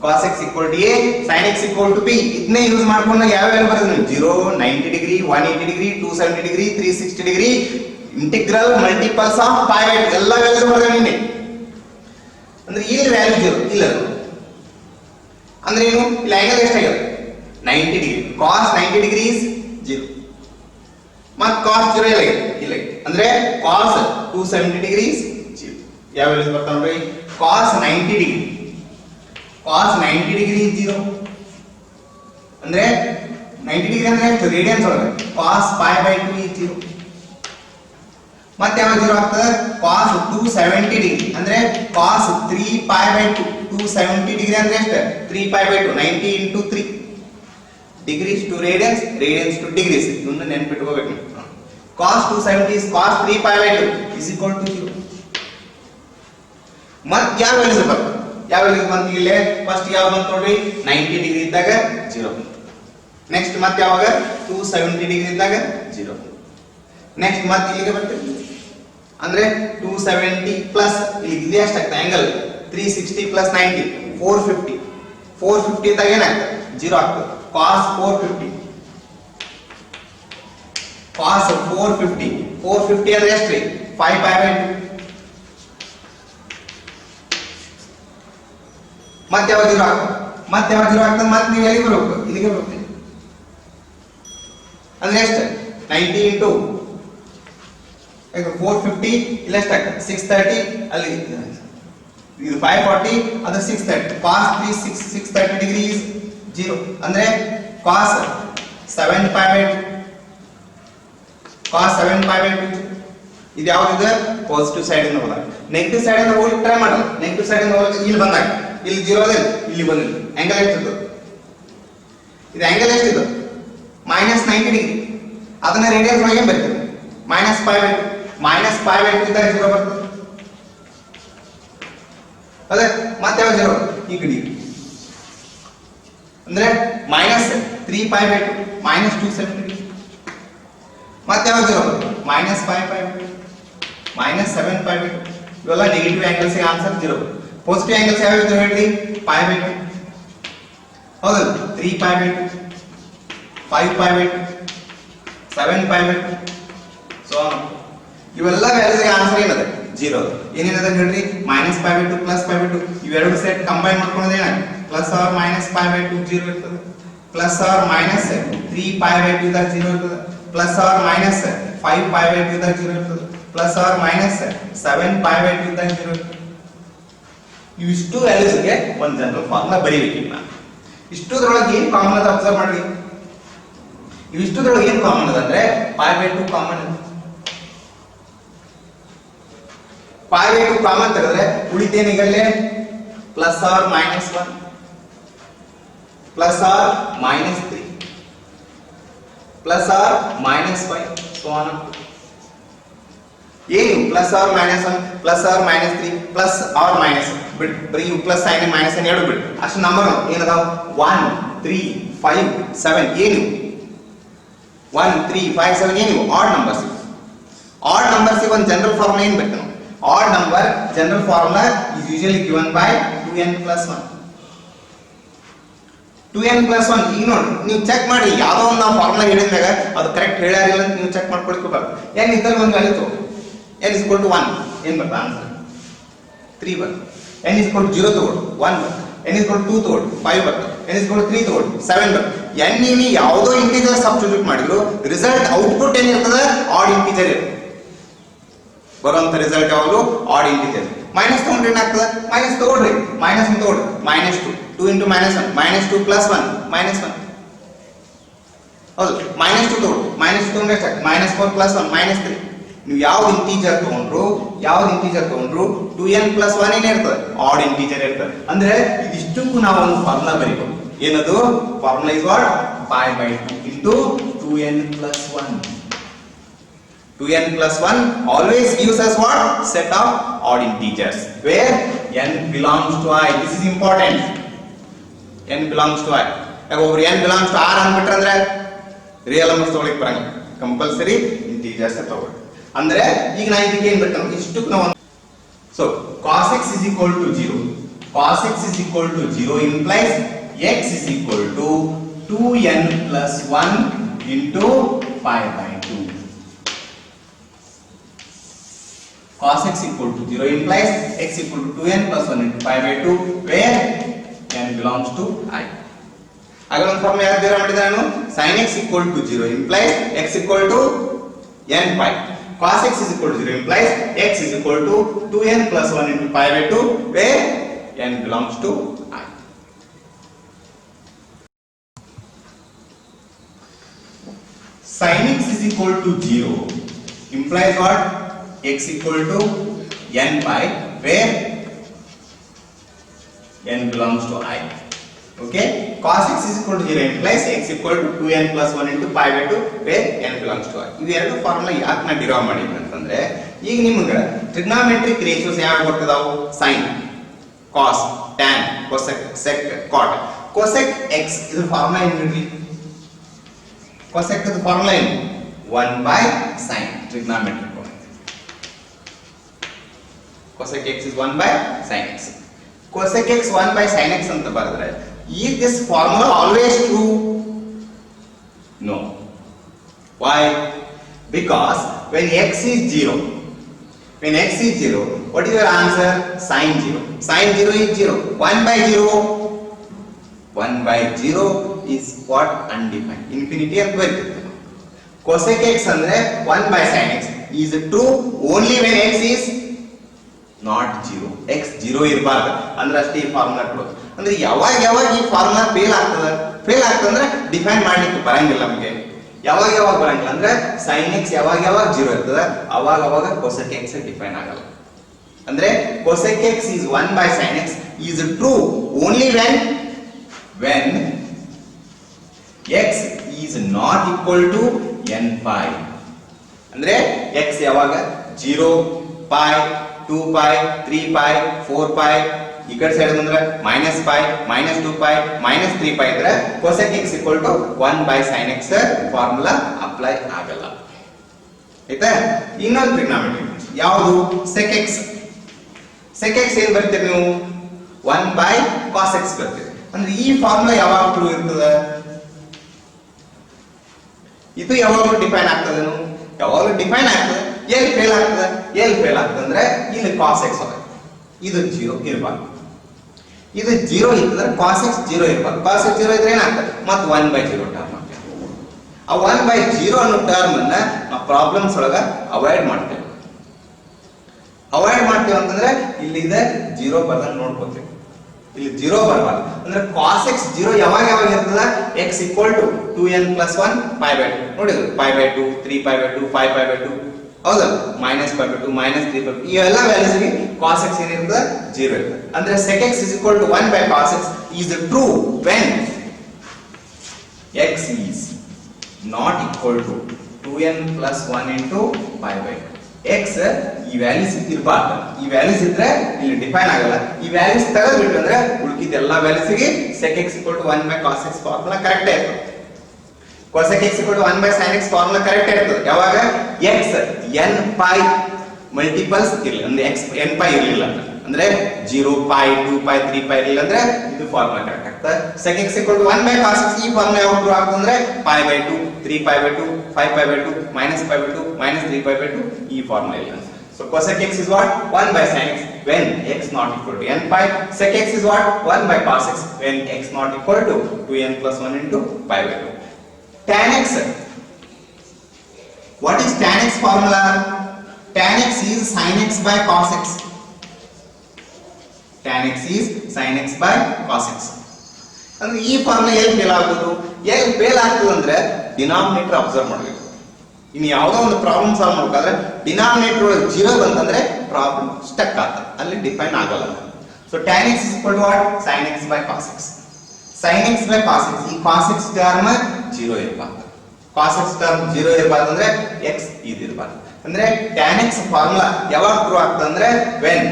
cos x equal to a, sin x equal to b. ಇದನ್ನೇ use ಮಾಡ್ಕೊಂಡು ಯಾವ value ಬರೋದು? 0, 90 degree, 180 degree, 270 degree, 360 degree, integral multiples of pi by 2 ಎಲ್ಲ values ಬರೋದು ನಿನ್ನೆ. ಅಂದ್ರೆ ಇಲ್ಲಿ value 0 ಇಲ್ಲ. ಅಂದ್ರೆ ಏನು? ಇಲ್ಲಿ ಆಂಗಲ್ ಎಷ್ಟಾಗಿದೆ? 90 ಡಿಗ್ರಿ. cos 90 degree is 0. ಮತ್ತೆ cos 0 ಇಲ್ಲ. ಅಂದ್ರೆ cos 270 ಡಿಗ್ರಿ ಇಸ್ 0. ಯಾವ ವ್ಯಾಲ್ಯೂಸ್ ಬರ್ತಾವ ನೋಡ್ರಿ? cos 90 degree. cos 90 degree is 0. ಅಂದ್ರೆ 90 ಡಿಗ್ರಿ ಅಂದ್ರೆ ಎಷ್ಟು? ರೇಡಿಯನ್ಸ್ ಒಳಗೆ cos pi by 2 ಇಸ್ 0. ಮತ್ತೆ ಯಾವಾಗ 0 ಆಗ್ತದೆ? cos 270 ಡಿಗ್ರಿ ಅಂದ್ರೆ cos 3 pi by 2. 270 ಡಿಗ್ರಿ ಅಂದ್ರೆ ಎಷ್ಟು? 3 pi by 2. 90 into 3. Degrees to radians, radians to degrees. ಇದನ್ನ ನೆನಪಿಟ್ಕೋಬೇಕು. cos 270 is cos 3 pi by 2 is equal to 0. ಮತ್ತೆ ಯಾವ ವ್ಯಾಲ್ಯೂ ಬರುತ್ತೆ? ಯಾವ ವ್ಯಾಲ್ಯೂ ಬಂತು ಇಲ್ಲಿ? ಫಸ್ಟ್ ಯಾವ ಬಂತು ನೋಡ್ರಿ? 90 ಡಿಗ್ರಿ ಇದ್ದಾಗ 0. ನೆಕ್ಸ್ಟ್ ಮತ್ತೆ ಯಾವಾಗ? 270 ಡಿಗ್ರಿ ಇದ್ದಾಗ 0. ನೆಕ್ಸ್ಟ್ ಮತ್ತೆ ಇಲ್ಲಿಗೆ ಬರ್ತದೆ. ಅಂದ್ರೆ 270 ಪ್ಲಸ್ ಇಲ್ಲಿ ಇದೆ ಎಷ್ಟಾಗ್ತದೆ ಆಂಗಲ್? 360 ಪ್ಲಸ್ 90 450. 450 ಇದ್ದಾಗ ಏನಾಗ್ತದೆ? 0 ಆಗ್ತದೆ. cos 450. cos 450. 450 ಅಂದ್ರೆ ಎಷ್ಟು ರೀ? 5 pi by 2. ಮತ್ತೆ ಯಾವಾಗ 0 ಆಗ್ತದೆ? ಮತ್ತೆ ಯಾವಾಗ 0 ಆಗ್ತದೆ? ಮತ್ತೆ ನೀವು ಎಲ್ಲಿಗೆ ಬರಬೇಕು? ಇಲ್ಲಿಗೆ ಬರುತ್ತೆ. ಅಂದ್ರೆ ಎಷ್ಟು? 90 into 450 ಇಲ್ಲ ಎಷ್ಟಾಗ್ತದೆ? 630. ಅಲ್ಲಿ ಇದು 540, ಅದು 630. cos 630 degree is 0. ಅಂದ್ರೆ cos 7 pi by 2. cos 7 pi by 2. ಇದು ಯಾವ್ದಿದೆ? ಪಾಸಿಟಿವ್ ಸೈಡ್ ಇಂದ ಹೋದಾಗ. ನೆಗೆಟಿವ್ ಸೈಡ್ ಇಂದ ಹೋಗಿ ಟ್ರೈ ಮಾಡಲ್ಲ. ನೆಗೆಟಿವ್ ಸೈಡ್ ಇಂದ ಹೋಗಿ ಇಲ್ಲಿ ಬಂದಾಗ ಇಲ್ಲಿ 0 ಅದೇ, ಇಲ್ಲಿ ಬಂದಿಲ್ಲ. ಆಂಗಲ್ ಎಷ್ಟಿದೆ? ಇದು ಆಂಗಲ್ ಎಷ್ಟಿದೆ? -90 ಡಿಗ್ರಿ. ಅದನ್ನ ರೇಡಿಯಸ್ ಒಳಗೆ ಬರ್ತದೆ. -pi by 2. -pi by 2 ಇದ್ದಾಗ 0 ಬರ್ತದೆ. ಅದೇ ಮತ್ತೆ ಯಾವ 0? ಈ ಕಡೆ ಅಂದ್ರೆ -3 pi by 2 -270 ಡಿಗ್ರಿ. ಮತ್ತೆ ಯಾವ 0? -5 pi by 2 -7 pi by 2. ಇವೆಲ್ಲ ನೆಗೆಟಿವ್ ಆಂಗಲ್ಸ್ ಗೆ ಆನ್ಸರ್ 0. ಪಾಸಿಟಿವ್ ಆಂಗಲ್ಸ್ ಯಾವ ಇದಾವೆ ಹೇಳ್ರಿ? pi by 2. ಹೌದು, 3 pi by 2, 5 pi by 2, 7 pi by 2. So ಇವೆಲ್ಲ ವ್ಯಾಲ್ಯೂಸ್ ಗೆ ಆನ್ಸರ್ ಏನದ? 0. ಏನೇನದ ಹೇಳ್ರಿ? -pi by 2 +pi by 2 ಇವೆರಡು ಸೆಟ್ ಕಂಬೈನ್ ಮಾಡ್ಕೊಂಡ್ರೆ ಏನಾಗುತ್ತೆ? +or -pi by 2 0 ಇರ್ತದೆ. +or -3 pi by 2 ಇದ್ದಾಗ 0 ಇರ್ತದೆ. +or-5 pi by 2 ಇದ್ದಾಗ 0 ಇರ್ತದೆ. +or-7 pi by 2 ಇದ್ದಾಗ 0 ಇರ್ತದೆ. ಇವಿಷ್ಟು ವ್ಯಾಲ್ಯೂಸ್ ಗೆ ಒಂದು ಜನರಲ್ ಫಾರ್ಮುಲಾ ಬರೀಬೇಕು. ಈಗ ಇಷ್ಟುದ್ರೊಳಗೆ ಏನು ಕಾಮನ್ ಅದ ಅಬ್ಸರ್ವ್ ಮಾಡ್ರಿ. ಇವಿಷ್ಟುದ್ರೊಳಗೆ ಏನು ಕಾಮನ್ ಅದ ಅಂದ್ರೆ pi by 2 ಕಾಮನ್ ಇದೆ. pi by 2 ಕಾಮನ್ ತೆಗೆದ್ರೆ ಉಳಿತೇನಿಗಲ್ಲೇ? +or-1 +or-3 +or-5 so on. ಏನು +or-1 +or-3 +or-1 ಬಿಡ್ ಬರೀ ಪ್ಲಸ್ ಸೈನ್ ಮೈನಸ್ ಎರಡು ಬಿಡ್ ಅಷ್ಟು ನಂಬರ್ ಏನದಾವ? 1 3 5 7 ಏನು 1 3 5 7 ಏನು ಆಡ್ ನಂಬರ್ಸ್. ಆಡ್ ನಂಬರ್ಸ್ ಒಂದು ಜನರಲ್ ಫಾರ್ಮುಲಾ ಏನು ಬೇಕು? Odd number general formula is usually given by 2n + 1. 2n + 1 ಈಗ ನೋಡಿ ನೀವು ಚೆಕ್ ಮಾಡಿ ಯಾವುದೋ ಒಂದು ನಾವು ಫಾರ್ಮುಲಾ ಹೇಳಿದಾಗ ಅದು ಕರೆಕ್ಟ್ ಹೇಳ್ಯಾರಿಲ್ಲ ಅಂತ ನೀವು ಚೆಕ್ ಮಾಡ್ಕೊಳ್ಕೋಬಾರ್ದು. n ಇದ್ದಲ್ಲಿ ಒಂದು ವ್ಯಾಲ್ಯೂ ತಗೋ. n = 1 ಏನು ಬರ್ತಾ ಆನ್ಸರ್? 3 ಬರ್ತದೆ. n = 0 ತಗೊಳ್ಳಿ 1 ಬರ್ತದೆ. n = 2 ತಗೊಳ್ಳಿ 5 ಬರ್ತದೆ. n = 3 ತಗೊಳ್ಳಿ 7 ಬರ್ತದೆ. n ನೀವು ಯಾವುದೋ ಇಂಟಿಜರ್ ಸಬ್ಸ್ಟಿಟ್ಯೂಟ್ ಮಾಡಿದ್ರು ರಿಸಲ್ಟ್ ಔಟ್ಪುಟ್ ಏನಿರ್ತದೆ? ಆಡ್ ಇಂಟಿಜರ್ ಇರ್ತದೆ. ಬರುವಂತ ರಿಸಲ್ಟ್ ಯಾವುದು? Add integer. ಮೈನಸ್ ತಗೊಂಡ್ರೆ ಏನಾಗ್ತದೆ? ಮೈನಸ್ ತಗೊಳ್ರಿ, ಮೈನಸ್ ತಗೊಳ್ರಿ, -2 2 × -1 -2 + 1 -1 ಹೌದು. -2 ತಗೊಳ್ಳಿ, -2 ತಗೊಂಡ್ರೆ ಎಷ್ಟಾಗ್ತದೆ? -4 + 1 -3. ನೀವು ಯಾವ ಇಂಟಿಜರ್ ತಗೊಂಡ್ರು 2n + 1 ಏನೇ ಇರ್ತದೆ? ಆಡ್ ಇಂಟಿಜರ್ ಇರ್ತದೆ. ಅಂದ್ರೆ ಇದಿಷ್ಟಕ್ಕೂ ನಾವು ಒಂದು ಫಾರ್ಮುಲಾ ಬರೀಬೇಕು. ಏನದು formula? Is what? pi by 2 * 2n + 1. 2n + 1 always gives us what? Set of odd integers where n belongs to I. This is important. n belongs to I. ಯಾಗೊಬ್ರು n belongs to r ಅಂದ್ಬಿಟ್ರೆ ಅಂದ್ರೆ real numbers ತಗೊಳ್ಳಿಕ್ಕೆ ಬರಂಗಿಲ್ಲ. Compulsory integers ತಗೊಳ್ಳಿ. ಅಂದ್ರೆ ಈಗ ನಾ ಇದಕ್ಕೆ ಏನ್ ಬೇಕು? ಇಷ್ಟಕ್ಕೆ ನಾವು So cos x is equal to 0. Cos x is equal to 0 implies x is equal to 2n plus 1 into pi by 2. Cos x equal to 0 implies x equal to 2n plus 1 into pi by 2 where n belongs to I. Again one formula ಯಾರು ಬೇರೆ ಮಾಡಿದೆ ನಾನು sin x equal to 0 implies x equal to n pi. Cos x is equal to 0 implies x is equal to 2n plus 1 into pi by 2 where n belongs to I. Sin x is equal to 0 implies what? X equal to n pi where n belongs to I. Okay, cos x is equal to 0 implies x equal to 2n plus 1 into pi by 2 where n belongs to I. ಇವು ಎರಡು formula ಯಾಕೆ ನಾನು derive ಮಾಡಿದ್ದೆ ಅಂತಂದ್ರೆ ಈಗ ನಿಮಗೆ trigonometric ratios ಯಾವ ಗೊತ್ತಿದಾವು sin cos tan cosec sec cot cosec x ಇದು ಫಾರ್ಮುಲಾ ಏನು ನೋಡ್ರಿ cosec ಇದು ಫಾರ್ಮುಲಾ ಏನು 1 by sin trigonometric cosec x is 1 by sin x. Cosec x 1 by sin x ಅಂತ ಬರೆದ್ರೆ is this formula always true? No. Why? Because when x is 0, what is your answer? Sin 0. Sin 0 is 0. 1 by 0. 1 by 0 is what? Undefined. Infinity ಅಂತ ಬರ್ತದೆ. Cosec x ಅಂದ್ರೆ 1 by sin x is true only when x is not 0. x 0 ಇರಬಾರ್ದು ಅಂದ್ರೆ ಅಷ್ಟೇ ಈ formula ಕೊಡೋದು. ಅಂದ್ರೆ ಯಾವಾಗ ಈ ಫಾರ್ಮುಲಾ ಫೇಲ್ ಆಗ್ತದೆ ಅಂದ್ರೆ ಡಿಫೈನ್ ಮಾಡ್ಲಿಕ್ಕೆ ಬರಂಗಿಲ್ಲ ನಮಗೆ. ಯಾವಾಗ ಬರಂಗಿಲ್ಲ ಅಂದ್ರೆ sin x ಯಾವಾಗ 0 ಇರ್ತದೆ ಅವಾಗ cosec x ಡಿಫೈನ್ ಆಗಲ್ಲ. ಅಂದ್ರೆ cosec x is 1 by sin x is true only when x is not equal to n pi. ಅಂದ್ರೆ x ಯಾವಾಗ 0 pi 2 pi 3 pi 4 pi ಈ ಕಡೆ ಸೈಡ್ ಬಂದ್ರೆ -pi -2pi -3 pi ಇದ್ರೆ cosec x equal to 1 by sin x formula apply ಆಗಲ್ಲ. ಆಯ್ತಾ? ಇನ್ನೊಂದು trigonometry ಯಾವುದು sec x ಏನ್ ಬರ್ತೀರಿ ನೀವು 1 by cos x ಬರ್ತೀರಿ. ಅಂದ್ರೆ ಈ ಫಾರ್ಮುಲಾ ಯಾವಾಗ ಟ್ರೂ ಇರ್ತದೆ ಇದು ಯಾವಾಗಲೂ ಡಿಫೈನ್ ಆಗ್ತದೆ ಯಾವಾಗಲೂ ಡಿಫೈನ್ ಆಗ್ತದೆ. ಎಲ್ಲಿ ಫೇಲ್ ಆಗ್ತದೆ ಅಂದ್ರೆ ಇಲ್ಲಿ cos x ಇದು 0 ಇರಬಾರ್ದು. ಇದು 0 ಇತ್ತಂದ್ರೆ cos x 0 ಇರಬಾರ್ದು. cos x 0 ಇದ್ರೆ ಏನಾಗ್ತದೆ ಮತ್ತೆ 1 by 0 ಟರ್ಮ್ ಆಗ್ತದೆ. ಆ 1 by 0 ಅನ್ನೋ ಟರ್ಮ್ ಅನ್ನ ನಾವು ಪ್ರಾಬ್ಲಮ್ಸ್ ಒಳಗ ಅವಾಯ್ಡ್ ಮಾಡ್ತೇವೆ ಅಂತಂದ್ರೆ ಇಲ್ಲಿ ಇದೆ 0 ಬರ್ದಂಗೆ ನೋಡ್ಕೋತೀವಿ. ಇಲ್ಲಿ 0 ಬರಬಾರ್ದು ಅಂದ್ರೆ cos x 0 ಯಾವಾಗ ಇರ್ತದ x equal to 2n plus 1 pi by 2 ನೋಡಿದ್ರು pi by 2 3 pi by 2 5 pi by 2 ಹೌದಾ -pi by 2 -3 by 2 ಇವೆಲ್ಲ ವ್ಯಾಲ್ಯೂಸ್ ಗೆ cos x ಏನಿರ್ತದೆ 0 ಇರ್ತದೆ. ಅಂದ್ರೆ sec x is equal to 1 by cos x is true when x is not equal to 2n plus 1 into pi by 2. x ಈ values ಇರಬಾರ್ದು. ಈ values ಇದ್ರೆ ಇಲ್ಲಿ ಡಿಫೈನ್ ಆಗಲ್ಲ. ಈ ವ್ಯಾಲ್ಯೂಸ್ ತೆಗೆದುಬಿಟ್ಟು ಅಂದ್ರೆ ಉಳಿದ ಎಲ್ಲಾ ವ್ಯಾಲ್ಯೂಸ್ ಗೆ sec x equal to 1 by cos x formula correct ಇರ್ತದೆ. cosec x equal to 1 by sin x formula correct ಇರ್ತದೆ ಯಾವಾಗ x n pi ಮಲ್ಟಿಪಲ್ಸ್ ಇರಲಿ ಅಂದ್ರೆ x n pi ಇರಲಿಲ್ಲ ಅಂದ್ರೆ 0 pi 2 pi 3 pi ಇರಲಿಲ್ಲ ಅಂದ್ರೆ ಇದು ಫಾರ್ಮುಲಾ ಕರೆಕ್ಟ್ ಆಗ್ತದೆ. sec x equal to 1 by cos x ಈ ಫಾರ್ಮುಲಾ ಯಾವಾಗ ಟ್ರೂ ಆಗ್ತದೆ ಅಂದ್ರೆ pi by 2 3 pi by 2 5 pi by 2 -pi by 2 -3 pi by 2 ಈ ಫಾರ್ಮುಲಾ ಇಲ್ಲ. So cosec x is what 1 by sin x when x not equal to n pi. Sec x is what 1 by cos x when x not equal to 2n plus 1 into pi by 2. Tan x, what is tan x formula? Tan x is sin x by cos x. Tan x is sin x by cos x. ಅಂದ್ರೆ ಈ formula ಎಲ್ಲಿ fail ಆಗೋದು ಅಂದ್ರೆ denominator observe ಮಾಡಬೇಕು. ಇನ್ನು ಯಾವುದೋ ಒಂದು problem solve ಮಾಡಬೇಕಾದ್ರೆ ಡಿನಾಮಿನೇಟರ್ ಒಳಗೆ 0 ಬಂತಂದ್ರೆ ಪ್ರಾಬ್ಲಮ್ ಸ್ಟಕ್ ಆಗ್ತದೆ, ಅಲ್ಲಿ ಡಿಫೈನ್ ಆಗಲ್ಲ. So tan x is equal to what? sin x by cos x. sin x by cos x ಈ cos x ಟರ್ಮ್ 0 ಇರಬಾರ್ದು. cos x ಟರ್ಮ್ 0 ಇರಬಾರ್ದು ಅಂದ್ರೆ x ಇದು ಇರಬಾರ್ದು. ಅಂದ್ರೆ tan x ಫಾರ್ಮುಲಾ ಯಾವಾಗ ಟ್ರೂ ಆಗ್ತದೆ ಅಂದ್ರೆ when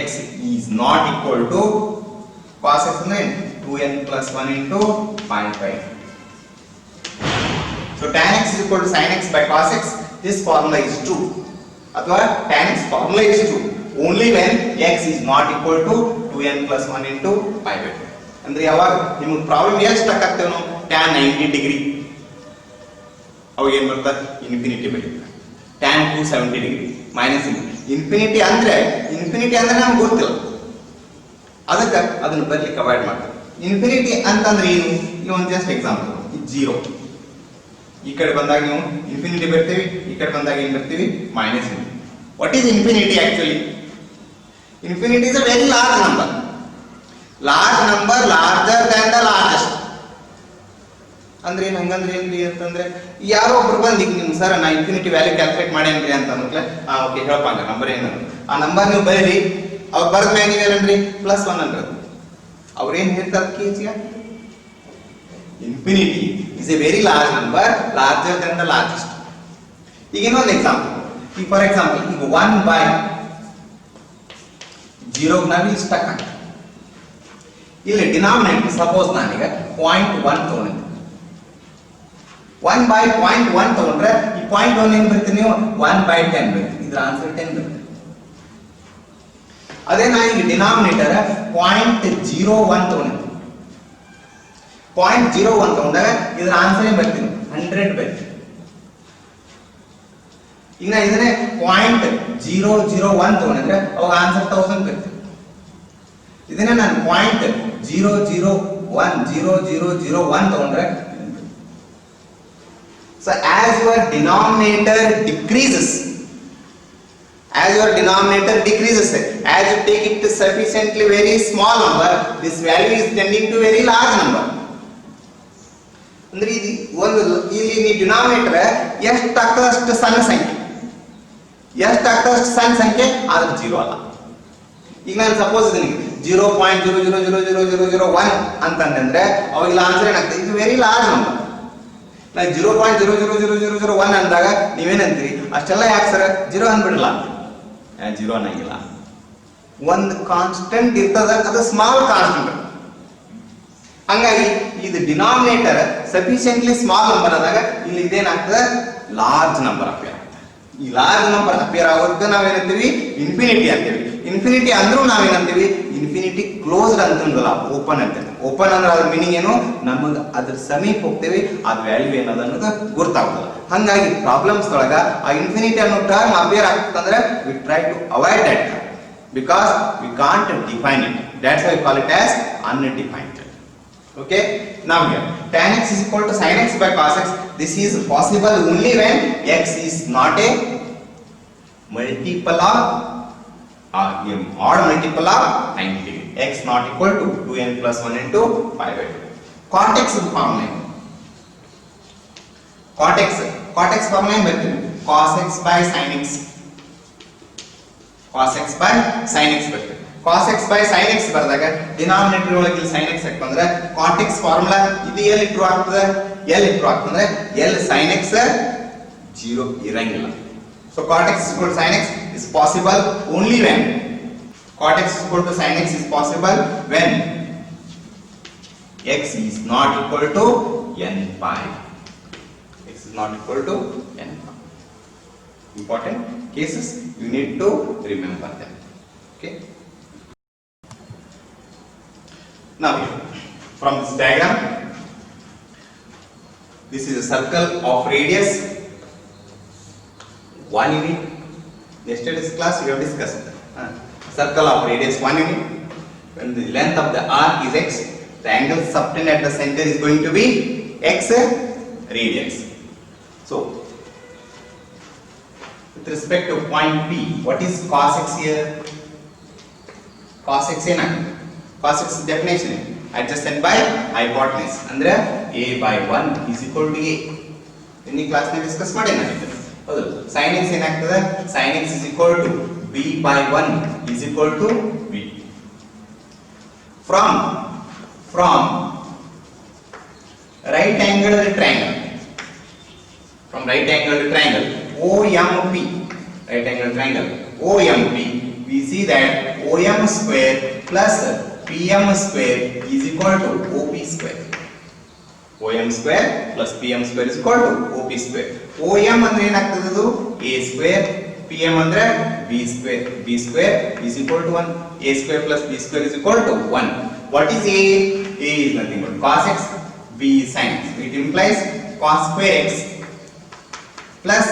x is not equal to cos x ಅಂದ್ರೆ 2n plus 1 into pi by 2. So tan x is equal to sin x by cos x. This formula is true ಅಥವಾ tan x formula is true only when x is not equal to 2n plus 1 into pi by 2. ಅಂದ್ರೆ ಯಾವಾಗ ನಿಮಗೆ problem ಎಷ್ಟು stuck ಆಗ್ತೇವೆ ನಾವು tan 90 degree ಅವಾಗ ಏನು ಬರ್ತದೆ infinity ಬರುತ್ತೆ, tan 270 ಡಿಗ್ರಿ ಮೈನಸ್ ಇನ್ಫಿನಿಟಿ ಅಂದ್ರೆ ನಮ್ಗೆ ಗೊತ್ತಿಲ್ಲ, ಅದಕ್ಕೆ ಅದನ್ನು ಬರ್ಲಿಕ್ಕೆ ಅವಾಯ್ಡ್ ಮಾಡ್ತಾರೆ. ಇನ್ಫಿನಿಟಿ ಅಂತಂದ್ರೆ ಏನು? ಈಗ ಒಂದು ಜಸ್ಟ್ ಎಕ್ಸಾಂಪಲ್, ಜೀರೋ ಈ ಕಡೆ ಬಂದಾಗ ನೀವು ಇನ್ಫಿನಿಟಿ ಬರ್ತೀವಿ, ಈ ಕಡೆ ಬಂದಾಗ ಏನು ಬರ್ತೀವಿ minus infinity. What is infinity actually? Infinity is a very large number. Large number larger than the largest. ಅಂದ್ರೆ ಏನು ಹಂಗಂದ್ರೆ ಏನ್ರಿ ಅಂತಂದ್ರೆ ಯಾರೋ ಒಬ್ರು ಬಂದು ಈಗ ನಿಮ್ ಸರ್ ನಾ ಇನ್ಫಿನಿಟಿ ವ್ಯಾಲ್ಯೂ ಕ್ಯಾಲ್ಕುಲೇಟ್ ಮಾಡೇನ್ರಿ ಅಂತ ಅಂದ್ಮೇಲೆ ಓಕೆ ಹೇಳಪ್ಪ ಅಂದ್ರೆ ನಂಬರ್ ಏನು ಆ ನಂಬರ್ ನೀವು ಬರೀರಿ, ಅವ್ರು ಬರೆದ ಮ್ಯಾಗ ನೀವೇನಂದ್ರಿ +100. ಅವ್ರೇನ್ ಹೇಳ್ತಾರೆ ಕೇಜಿಗೆ infinity is A very large number larger than the largest. ಈಗ ಇನ್ನೊಂದು ಎಕ್ಸಾಂಪಲ್, ಈಗ ಫಾರ್ ಎಕ್ಸಾಂಪಲ್ ಈಗ 1/0 ನಾವೀಗ ಸ್ಟಕ್ ಆಗ್ತದೆ. ಇಲ್ಲಿ ಡಿನಾಮಿನೇಟರ್ ಸಪೋಸ್ ನಾನೀಗ 0.1 ತಗೊಂಡಿದ್ದೆ, 1/0.1 ತಗೊಂಡ್ರೆ ಈ 0.1 ಏನ್ ಬರ್ತೀವಿ ನೀವು 1/10 ಬರ್ತೀವಿ, ಇದ್ರ ಆನ್ಸರ್ 10 ಬರುತ್ತೆ. ಅದೇ ನಾ ಈಗ ಡಿನಾಮಿನೇಟರ್ 0.01 ತಗೊಂಡಿದ್ದೆ, 0.01 ತಗೊಂಡಾಗ ಇದ್ರ ಆನ್ಸರ್ ಏನ್ ಬರ್ತೀನಿ 100 ಬರ್ತೀವಿ. ಈಗ ನಾ ಇದನ್ನೇ 0.001 ತಗೊಂಡಿದ್ರೆ ಅವಾಗ ಆನ್ಸರ್ 1000 ಬರ್ತೀವಿ. ಇದನ್ನೇ ನಾನು 0.0010001 ತಗೊಂಡ್ರೆ so as your denominator decreases, as you take it to sufficiently very small number, this value is tending to very large number. ಅಂದ್ರೆ ಇದು ಒಂದು ಇಲ್ಲಿ ನೀವು ಡಿನಾಮಿನೇಟರ್ ಎಷ್ಟಾಗ್ತದಷ್ಟು ಸಣ್ಣ ಸಂಖ್ಯೆ, ಆದ್ರೆ 0 ಅಲ್ಲ. ಈಗ ನಾನು ಸಪೋಸ್ ಇದನ್ನ 0.000001 ಅಂತಂದ್ರೆ ಅವಾಗ ಆನ್ಸರ್ ಏನಾಗ್ತದೆ, ಇದು ವೆರಿ ಲಾರ್ಜ್ ನಂಬರ್. ನಾ 0.000001 ಅಂದಾಗ ನೀವೇನಂತೀರಿ ಅಷ್ಟೆಲ್ಲ ಯಾಕೆ ಸರ್ 0 ಅಂದ್ಬಿಡಲ್ಲ, 0 ಅನ್ನಂಗಿಲ್ಲ. ಒಂದು ಕಾನ್ಸ್ಟೆಂಟ್ ಇರ್ತದ, ಅದು ಸ್ಮಾಲ್ ಕಾನ್ಸ್ಟೆಂಟ್. ಹಂಗಾಗಿ ಇದು ಡಿನಾಮಿನೇಟರ್ ಸಫಿಷಿಯಂಟ್ಲಿ ಸ್ಮಾಲ್ ನಂಬರ್ ಆದಾಗ ಇಲ್ಲಿ ಇದೇನಾಗ್ತದೆ ಲಾರ್ಜ್ ನಂಬರ್ ಅಪಿಯರ್ ಆಗ್ತದೆ. ಈ ಲಾರ್ಜ್ ನಂಬರ್ ಅಪಿಯರ್ ಆಗೋದಕ್ಕೆ ನಾವೇನಂತೀವಿ ಇನ್ಫಿನಿಟಿ ಅಂತೀವಿ. ಇನ್ಫಿನಿಟಿ ಅಂದ್ರೂ ನಾವೇನಂತೀವಿ ಇನ್ಫಿನಿಟಿ ಕ್ಲೋಸ್ಡ್ ಅಂತಂದಲ್ಲ, ಓಪನ್ ಅಂತೇವೆ. ಓಪನ್ ಅಂದ್ರೆ ಅದ್ರ ಮೀನಿಂಗ್ ಏನು, ನಮಗೆ ಅದ್ರ ಸಮೀಪ ಹೋಗ್ತೇವೆ, ಅದ್ ವ್ಯಾಲ್ಯೂ ಏನದ ಅನ್ನೋದು ಗೊತ್ತಾಗೋದಿಲ್ಲ. ಹಂಗಾಗಿ ಪ್ರಾಬ್ಲಮ್ಸ್ ಒಳಗ ಆ ಇನ್ಫಿನಿಟಿ ಅನ್ನೋ ಟರ್ಮ್ ಅಪಿಯರ್ ಆಗ್ತಂದ್ರೆ we try to avoid that because we can't define it. That's why we call it as undefined. Okay, now here tan x is equal to sin x by cos x. This is possible only when x is not a multiple of a odd multiple of 90 degree. X not equal to 2n plus 1 into pi by 2. Cot x formula. Cot x formula ಏನು ಬರ್ತೀವಿ cos x by sin x. cos x by sin x ಬರ್ತೀವಿ. cos x by sin x ಬರೆದಾಗ denominator ಒಳಗೆ ಇಲ್ಲಿ sin x ಹಾಕ್ತಂದ್ರೆ cot x formula ಇದು ಎಲ್ಲಿ improve ಆಗ್ತದೆ, ಅಂದ್ರೆ L sin x 0 ಇರಂಗಿಲ್ಲ. So cot x is equal to sin x is possible only when cot x is equal to sin x is possible when x is not equal to n pi. X is not equal to n pi. Important cases, you need to remember them. Okay. Now from this diagram, this is a circle of radius 1 unit. Yesterday's class we have discussed circle of radius 1 unit. When the length of the arc is x, the angle subtended at the center is going to be x radians. So with respect to point P, what is cos x here? Cos x ಏನಾಗುತ್ತೆ? cos x definition adjacent by hypotenuse ಅಂದ್ರೆ a by 1 is equal to a. ಇನ್ನಿ class ನಲ್ಲಿ discuss ಮಾಡಿ ನಾನು ಹೌದು. sin x ಏನಾಗ್ತದೆ, sin x is equal to b by 1 is equal to b. from right angled triangle, from right angled triangle OMP, right angled triangle OMP, we see that OM square plus PM square is equal to OP square. OM square plus PM square is equal to OP square. OM ಅಂದ್ರೆ ಏನಾಗ್ತದೆ, ಅದು A square pm ಅಂದ್ರೆ b square is equal to 1, a square plus b square is equal to 1. What is a? A is nothing but cos x, b is sin x. It implies cos square x plus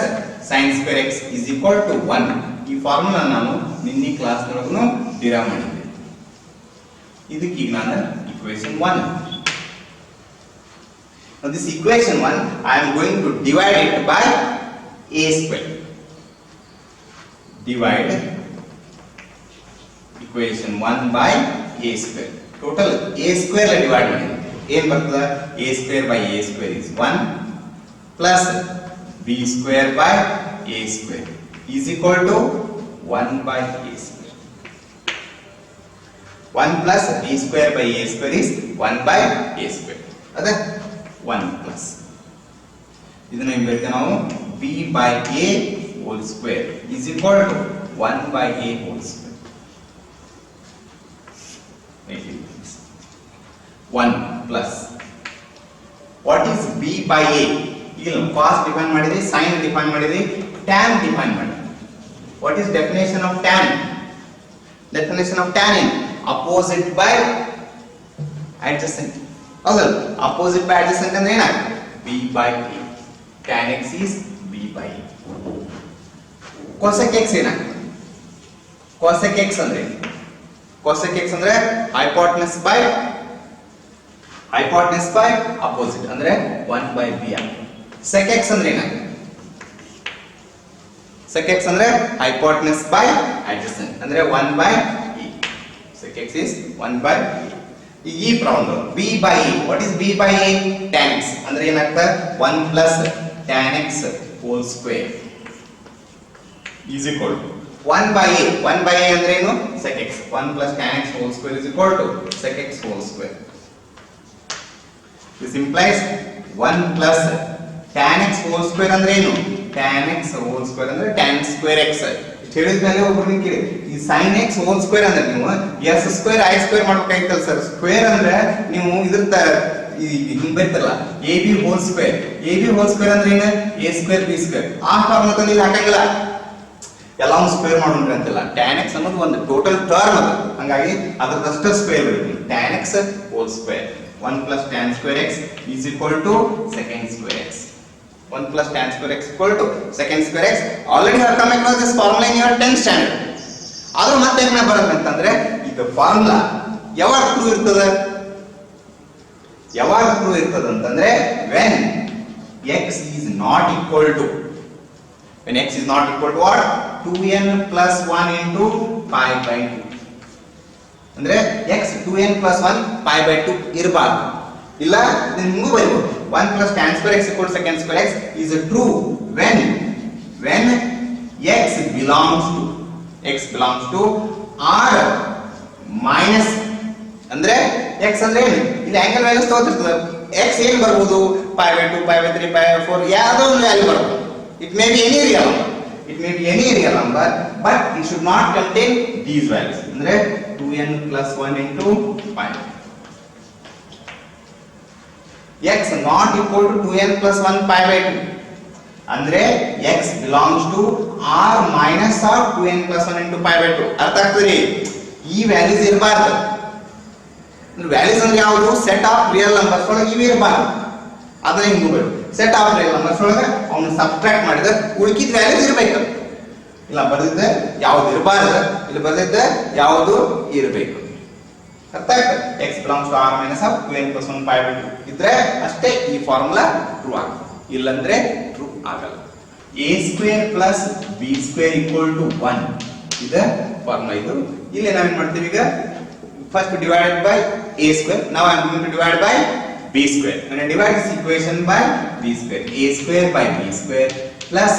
sin square x is equal to 1. ಈ formula ನಾನು ನಿನ್ನೆ class ನೊಳಗೂ derive ಮಾಡಿದ್ದೆ. ಇದಕ್ಕೆ ಈಗ ನಾನು equation 1. Now this equation 1 I am going to divide it by a square. Divide equation 1 by a square. Total a square la divide ಮಾಡಿ ಏನು ಬರ್ತದೆ? a square by a square is 1 plus b square by a square is equal to 1 by a square. 1 plus b square by a square is 1 by a square. ಅದೇ 1 plus ಇದನ್ನ ಏನು ಬರೀತೀವಿ ನಾವು? b by a whole square is equal to 1 by a whole square. 1 plus what is b by a? ಈಗ cos define ಮಾಡಿದ್ವಿ, sin define ಮಾಡಿದ್ವಿ, tan define ಮಾಡಿದ್ವಿ. What is definition of tan? Definition of tan in opposite by adjacent. ಹೌದಲ್ಲ? opposite by adjacent ಅಂದ್ರೆ ಏನಾಗುತ್ತೆ? b by a. tan x is b by a. cosec x ಏನಾಗುತ್ತೆ? cosec x ಅಂದ್ರೆ cosec x ಅಂದ್ರೆ hypotenuse by opposite ಅಂದ್ರೆ 1 by b ಆಗುತ್ತೆ. sec x ಅಂದ್ರೆ ಏನಾಗುತ್ತೆ? sec x ಅಂದ್ರೆ hypotenuse by adjacent ಅಂದ್ರೆ 1 by e. sec x is 1 by e. ಈ problem b by a. what is b by a? tan x ಅಂದ್ರೆ ಏನಾಗುತ್ತೆ? 1 plus tan x whole square is equal to 1 by a. 1 by a ಅಂದ್ರೆ ಏನು? sec x. 1 plus tan x whole square is equal to sec x whole square. This implies 1 plus tan x whole square ಅಂದ್ರೆ ಏನು? tan x whole square ಅಂದ್ರೆ tan square x. ಇಷ್ಟು ಹೇಳಿದ ಮೇಲೆ ಒಬ್ಬರು ಕೇಳಿ ಈ sin x whole square ಅಂದ್ರೆ ನೀವು s square i square ಮಾಡ್ಬೇಕಾಗಿತ್ತಲ್ಲ ಸರ್. ಸ್ಕ್ವೇರ್ ಅಂದ್ರೆ ನೀವು ಇದ್ರತ ಹಿಂಗ್ ಬರ್ತಲ್ಲ ab whole square. ab whole square ಅಂದ್ರೆ ಏನು? a square b square. ಆ ಫಾರ್ಮುಲಾ ತಂದು ಇಲ್ಲಿ ಹಾಕಂಗಿಲ್ಲ, ಎಲ್ಲಾನು ಸ್ಕ್ವೇರ್ ಮಾಡೋಣ್ರಿ ಅಂತಿಲ್ಲ. tan x ಅನ್ನೋದು ಒಂದು ಟೋಟಲ್ ಟರ್ಮ್ ಅದು, ಹಾಗಾಗಿ ಅದರದಷ್ಟೇ ಸ್ಕ್ವೇರ್ ಬರುತ್ತೆ. tan x whole square 1 plus tan square x is equal to secant square x. 1 plus tan square x equal to secant square x. Already you have come across this formula in your 10th standard. ಆದ್ರೂ ಮತ್ತೆ ಏನ ಬರುತ್ತೆ ಅಂತಂದ್ರೆ ಇದು formula ಯಾವಾಗ true ಇರ್ತದೆ? ಯಾವಾಗ true ಇರ್ತದೆ ಅಂತಂದ್ರೆ when x is not equal to what? 2n plus 1 into pi by 2. ಅಂದ್ರೆ x 2n plus 1 pi by 2 ಇರಬಾರ್ದು. ಇಲ್ಲ ನಿಮಗೂ ಬರೀಬಹುದು 1 plus tan square x equal to secant square x is true when x belongs to r minus ಅಂದ್ರೆ x ಅಂದ್ರೆ ಏನು? ಇಲ್ಲಿ angle values ತಗೋತಿರ್ತದೆ. x ಏನು ಬರಬಹುದು? pi by 2 pi by 3 pi by 4 ಯಾವುದೋ ಒಂದು ವ್ಯಾಲ್ಯೂ ಬರಬಹುದು. it may be any real number but it should not contain these values. ಅಂದ್ರೆ 2n plus 1 into pi. x not equal to 2n plus 1 pi by 2 ಅಂದ್ರೆ x belongs to r minus of 2n plus 1 into pi by 2. ಅರ್ಥ ಆಗ್ತದೆ? ಈ values ಇರಬಾರ್ದು. Values ಅಂದ್ರೆ ಯಾವುದು? Set of real numbers ಒಳಗೆ ಇವೆ ಇರಬಾರ್ದು. ಅದನ್ನ ಹಿಂಗ್ ಹೋಗ್ಬೇಕು. ಸೆಟ್ ಆಫ್ ರಿಯಲ್ ನಂಬರ್ಸ್ ಒಳಗೆ ಅವನು ಸಬ್ಟ್ರಾಕ್ಟ್ ಮಾಡಿದ್ರೆ ಉಳಿಕಿದ ವ್ಯಾಲ್ಯೂಸ್ ಇರಬೇಕು. ಇಲ್ಲ ಬರ್ದಿದ್ದೆ ಯಾವುದು ಇರಬಾರ್ದು, ಇಲ್ಲಿ ಬರ್ದಿದ್ದೆ ಯಾವುದು ಇರಬೇಕು. ಅರ್ಥ ಆಯ್ತು? x belongs to r minus of 2n plus 1 pi by 2 ಇದ್ರೆ ಅಷ್ಟೇ ಈ ಫಾರ್ಮುಲಾ ಟ್ರೂ ಆಗುತ್ತೆ. ಇಲ್ಲಂದ್ರೆ ಟ್ರೂ ಆಗಲ್ಲ. a square plus b square equal to 1 ಇದು ಫಾರ್ಮುಲಾ. ಇದು ಇಲ್ಲಿ ನಾವೇನ್ ಮಾಡ್ತೀವಿ ಈಗ? first divided by a square. Now I am going to divide by b square. When I divide this equation by b square, a square by b square plus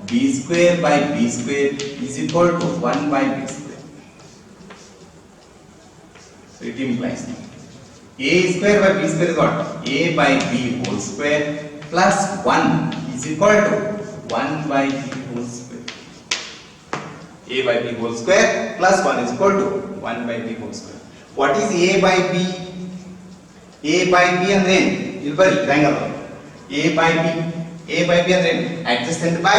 b square by b square is equal to 1 by b square. So it implies a square by b square is what? a by b whole square plus 1 is equal to 1 by b whole square. a by b whole square plus 1 is equal to 1 by b whole square. What is a by b? a by b ಅಂದ್ರೆ ಏನು? ಇಲ್ಲಿ ಬರಿ triangle. a by b ಅಂದ್ರೆ ಏನು? adjacent by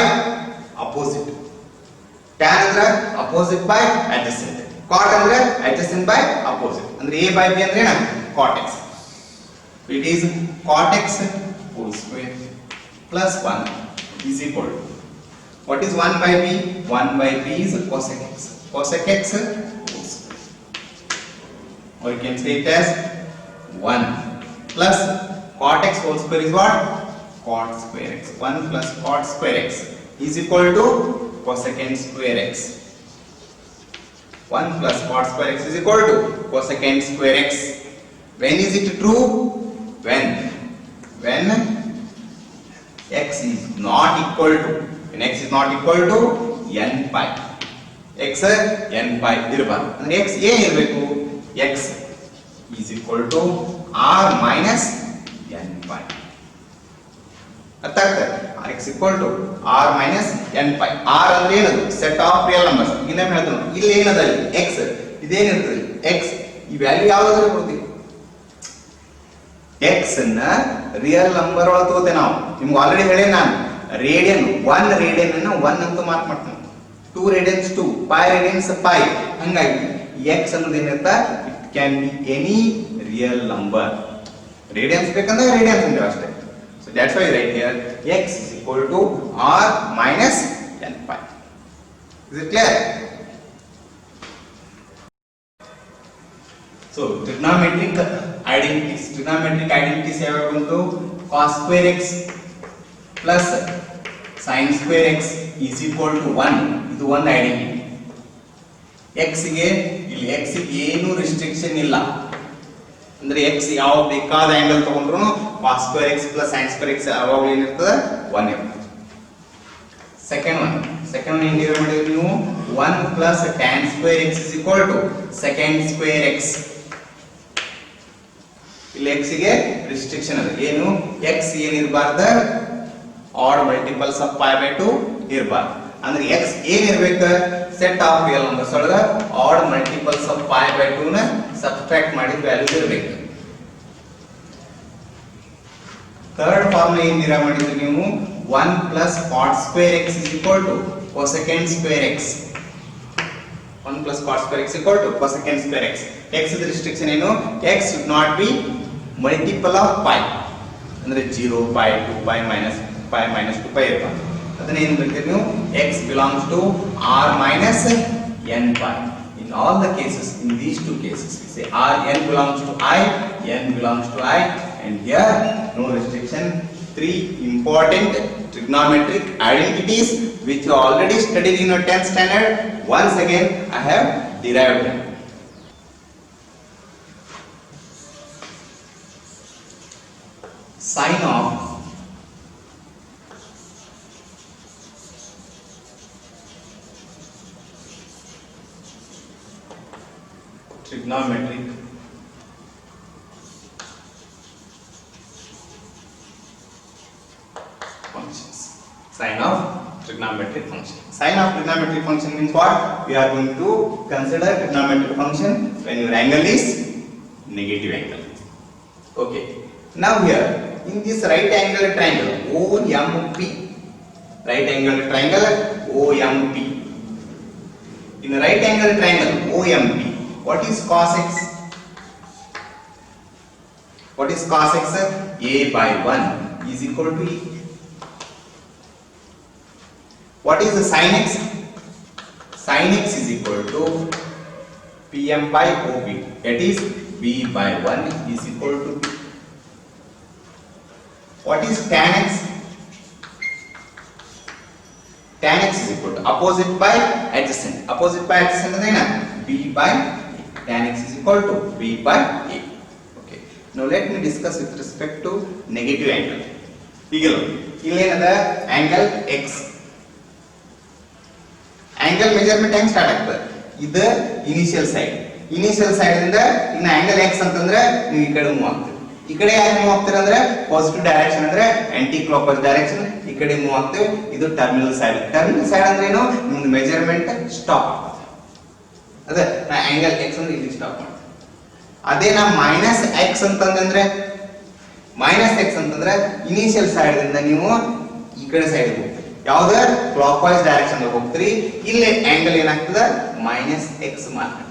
opposite. tan ಅಂದ್ರೆ opposite by adjacent, cot ಅಂದ್ರೆ adjacent by opposite. ಅಂದ್ರೆ a by b ಅಂದ್ರೆ ಏನು cot x. It is cot x whole square plus 1 is equal to, what is 1 by b? 1 by b is cosec x. Cosec x whole square, or you can say it as 1 plus cot x whole square is what? Cot square x. 1 plus cot square x is equal to cosecant square x. 1 plus cot square x is equal to cosecant square x. When is it true? When x is not equal to, when x is not equal to n pi. x n pi ಇರಬಾರದು. ಅಂದ್ರೆ x ಏನು ಇರಬೇಕು? x is equal to r minus n pi. ಅರ್ಥ ಆಗ್ತದೆ? x equal to r minus n pi. r ಅಂದ್ರೆ ಏನದು? Set of real numbers. ಇನ್ನೊಮ್ಮೆ ಹೇಳ್ತೀನಿ, ಇಲ್ಲಿ ಏನದ? x ಇದೇನಿರ್ತದೆ? x ಈ ವ್ಯಾಲ್ಯೂ ಯಾವ್ದಾದ್ರು ಕೊಡ್ತೀವಿ. x ಅನ್ನ ರಿಯಲ್ ನಂಬರ್ ಒಳಗೆ ತಗೋತೆ ನಾವು. ನಿಮ್ಗೆ ಆಲ್ರೆಡಿ ಹೇಳಿ ನಾನು, ರೇಡಿಯನ್ 1 ರೇಡಿಯನ್ ಅನ್ನು 1 ಅಂತ ಮಾರ್ಕ್ ಮಾಡ್ತೀನಿ, 2 ರೇಡಿಯನ್ಸ್ 2, pi ರೇಡಿಯನ್ಸ್ pi. ಹಂಗಾಗಿ x ಅನ್ನೋದು ಏನಿರುತ್ತಾ, it can be any real number. Radians ಬೇಕಂದ್ರೆ ರೇಡಿಯನ್ಸ್ ಅಂತೀವಿ ಅಷ್ಟೇ. So that's why right here x is equal to r minus n pi. Is it clear? So trigonometric identities ಯಾವಾಗ ಬಂತು? cos square x plus sin square x is equal to 1. ಇದು ಒಂದು identity. x ಗೆ ಇಲ್ಲಿ x ಗೆ ಏನು restriction ಇಲ್ಲ. ಅಂದ್ರೆ x ಯಾವ ಬೇಕಾದ ಆಂಗಲ್ ತಗೊಂಡ್ರು cos square x plus sin square x ಯಾವಾಗಲೂ ಏನಿರ್ತದೆ? 1 ಇರ್ತದೆ. ಸೆಕೆಂಡ್ ಒನ್ ಏನು ಮಾಡಿದ್ರಿ ನೀವು? 1 plus tan square x is equal to secant square x. ಇಲ್ಲಿ x ಗೆ ರೆಸ್ಟ್ರಿಕ್ಷನ್ ಅದ. ಏನು? x ಏನಿರಬಾರ್ದು? Odd multiples of pi by 2 ಇರಬಾರ್ದು. ಅಂದ್ರೆ x ಏನಿರಬೇಕು? ಸೆಟ್ ಆಫ್ ರಿಯಲ್ ನಂಬರ್ಸ್ ಒಳಗೆ odd multiples of pi by 2 ನ ಸಬ್ಟ್ರಾಕ್ಟ್ ಮಾಡಿದ ವ್ಯಾಲ್ಯೂ ಇರಬೇಕು. ಥರ್ಡ್ ಫಾರ್ಮುಲಾ ಏನಿರಾ ಮಾಡಿದ್ರಿ ನೀವು? 1 plus cot square x is equal to cosecant square x. 1 plus cot square x equal to cosecant square x. x the restriction ಏನು? x should not be multiple of pi. ಅಂದ್ರೆ 0 pi 2 pi minus 2 pi ಇರಬಾರ್ದು. ಅದನ್ನ ಏನು ಬರೀತೀರಿ ನೀವು? x belongs to r minus n pi. In all the cases, in these two cases, we say r n belongs to I, n belongs to I, and here no restriction. 3 important trigonometric identities which you already studied in your 10th standard. Once again, I have derived them. Sine of trigonometric functions. Sine of trigonometric function. Sine of trigonometric function means what? We are going to consider trigonometric function when your angle is negative angle. Okay. Now here in this right angle triangle OMP, right angle triangle OMP. In a right angle triangle OMP, what is cos x? What is cos x? A by 1 is equal to E. What is the sin x? Sin x is equal to PM by OP. That is B by 1 is equal to B. What is tan x? Tan x is equal to opposite by adjacent. Opposite by adjacent ಅಂದ್ರೆ ಏನು? B by A. Tan x is equal to B by A. Okay. Now let me discuss with respect to negative angle. ಈಗ ಇಲ್ಲಿ ಏನದ? angle x. Angle measurement ಹೆಂಗ್ start ಆಗ್ತದೆ? ಇದು initial side. Initial side ಇಂದ ಇನ್ನು angle x ಅಂತಂದ್ರೆ ನೀವು ಈ ಕಡೆ ಮೂವ್ ಆಗ್ತೀರಿ. ಈ ಕಡೆ ಯಾಕೆ ಮೂವ್ ಆಗ್ತೀರಾ ಅಂದ್ರೆ ಪಾಸಿಟಿವ್ ಡೈರೆಕ್ಷನ್ ಅಂದ್ರೆ ಆಂಟಿ ಕ್ಲಾಕ್ವೈಸ್ ಡೈರೆಕ್ಷನ್. ಈ ಕಡೆ ಮೂವ್ ಆಗ್ತೀವಿ. ಇದು ಟರ್ಮಿನಲ್ ಸೈಡ್. ಟರ್ಮಿನಲ್ ಸೈಡ್ ಅಂದ್ರೆ ಏನು? ನಿಮ್ದು ಮೆಜರ್ಮೆಂಟ್ ಸ್ಟಾಪ್. ಅದೇ ನಾ ಆಂಗಲ್ x ಅಂದ್ರೆ ಇಲ್ಲಿ ಸ್ಟಾಪ್ ಮಾಡ್ತೀನಿ. ಅದೇ ನಾ ಮೈನಸ್ x ಅಂತಂದ್ರೆ ಇನಿಷಿಯಲ್ ಸೈಡ್ ಇಂದ ನೀವು ಈ ಕಡೆ ಸೈಡ್ ಹೋಗ್ತೀರಿ. ಯಾವ್ದು ಕ್ಲಾಕ್ ವೈಸ್ ಡೈರೆಕ್ಷನ್ ಹೋಗ್ತೀರಿ. ಇಲ್ಲಿ ಆಂಗಲ್ ಏನಾಗ್ತದೆ minus X mark.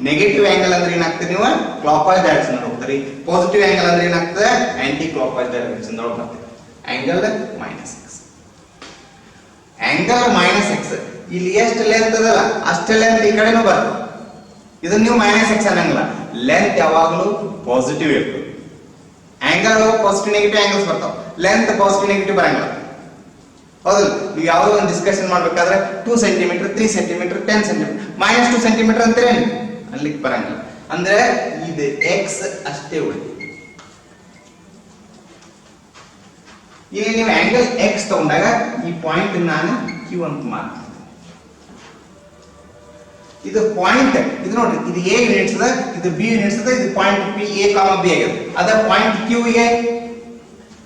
Negative angle ಅಂದ್ರೆ ಏನಾಗ್ತದೆ ನೀವು ಕ್ಲಾಕ್ ವೈಸ್ ಡೈರೆಕ್ಷನ್ ಹೋಗ್ತೀರಿ. ಪಾಸಿಟಿವ್ ಆಂಗಲ್ ಅಂದ್ರೆ ಏನಾಗ್ತದೆ ಆಂಟಿ ಕ್ಲಾಕ್ ವೈಸ್ ಡೈರೆಕ್ಷನ್ ಒಳಗೆ ಬರ್ತೀರಿ. Angle minus X. Angle minus X ಇಲ್ಲಿ ಎಷ್ಟು ಲೆಂತ್ ಅದಲ್ಲ ಅಷ್ಟೇ ಲೆಂತ್ ಈ ಕಡೆನೂ ಬರ್ತದೆ. ಇದನ್ನ ನೀವು ಮೈನಸ್ ಎಕ್ಸ್ ಅನ್ನಂಗಿಲ್ಲ. ಲೆಂತ್ ಯಾವಾಗಲೂ ಪಾಸಿಟಿವ್ ಇರ್ತದೆ. ಆಂಗಲ್ ಪಾಸಿಟಿವ್ ನೆಗೆಟಿವ್ ಆಂಗಲ್ಸ್ ಬರ್ತಾವ. ಲೆಂತ್ ಪಾಸಿಟಿವ್ ನೆಗೆಟಿವ್ ಬರಂಗಿಲ್ಲ. ಹೌದಲ್ಲ? ನೀವು ಯಾವುದೋ ಒಂದು ಡಿಸ್ಕಷನ್ ಮಾಡ್ಬೇಕಾದ್ರೆ 2 ಸೆಂಟಿಮೀಟರ್ 3 ಸೆಂಟಿಮೀಟರ್ 10 ಸೆಂಟಿಮೀಟರ್ -2 ಸೆಂಟಿಮೀಟರ್ ಅಂತೀರೇನು ಅಲ್ಲಿಗೆ ಬರಂಗಿಲ್ಲ. ಅಂದ್ರೆ ಇದು ಎಕ್ಸ್ ಅಷ್ಟೇ ಉಳಿದು. ಇಲ್ಲಿ ನೀವು ಆಂಗಲ್ ಎಕ್ಸ್ ತಗೊಂಡಾಗ ಈ ಪಾಯಿಂಟ್ ನಾನು ಕ್ಯೂ ಅಂತ ಮಾಡ್ತೀನಿ. ಇದು ಪಾಯಿಂಟ್ ಇದು ನೋಡ್ರಿ, ಇದು ಎ ಯೂನಿಟ್ಸ್ ಅದ, ಇದು ಬಿ ಯೂನಿಟ್ಸ್ ಅದ, ಇದು point P A comma B ಆಗಿದೆ. ಅದ ಪಾಯಿಂಟ್ ಕ್ಯೂ ಗೆ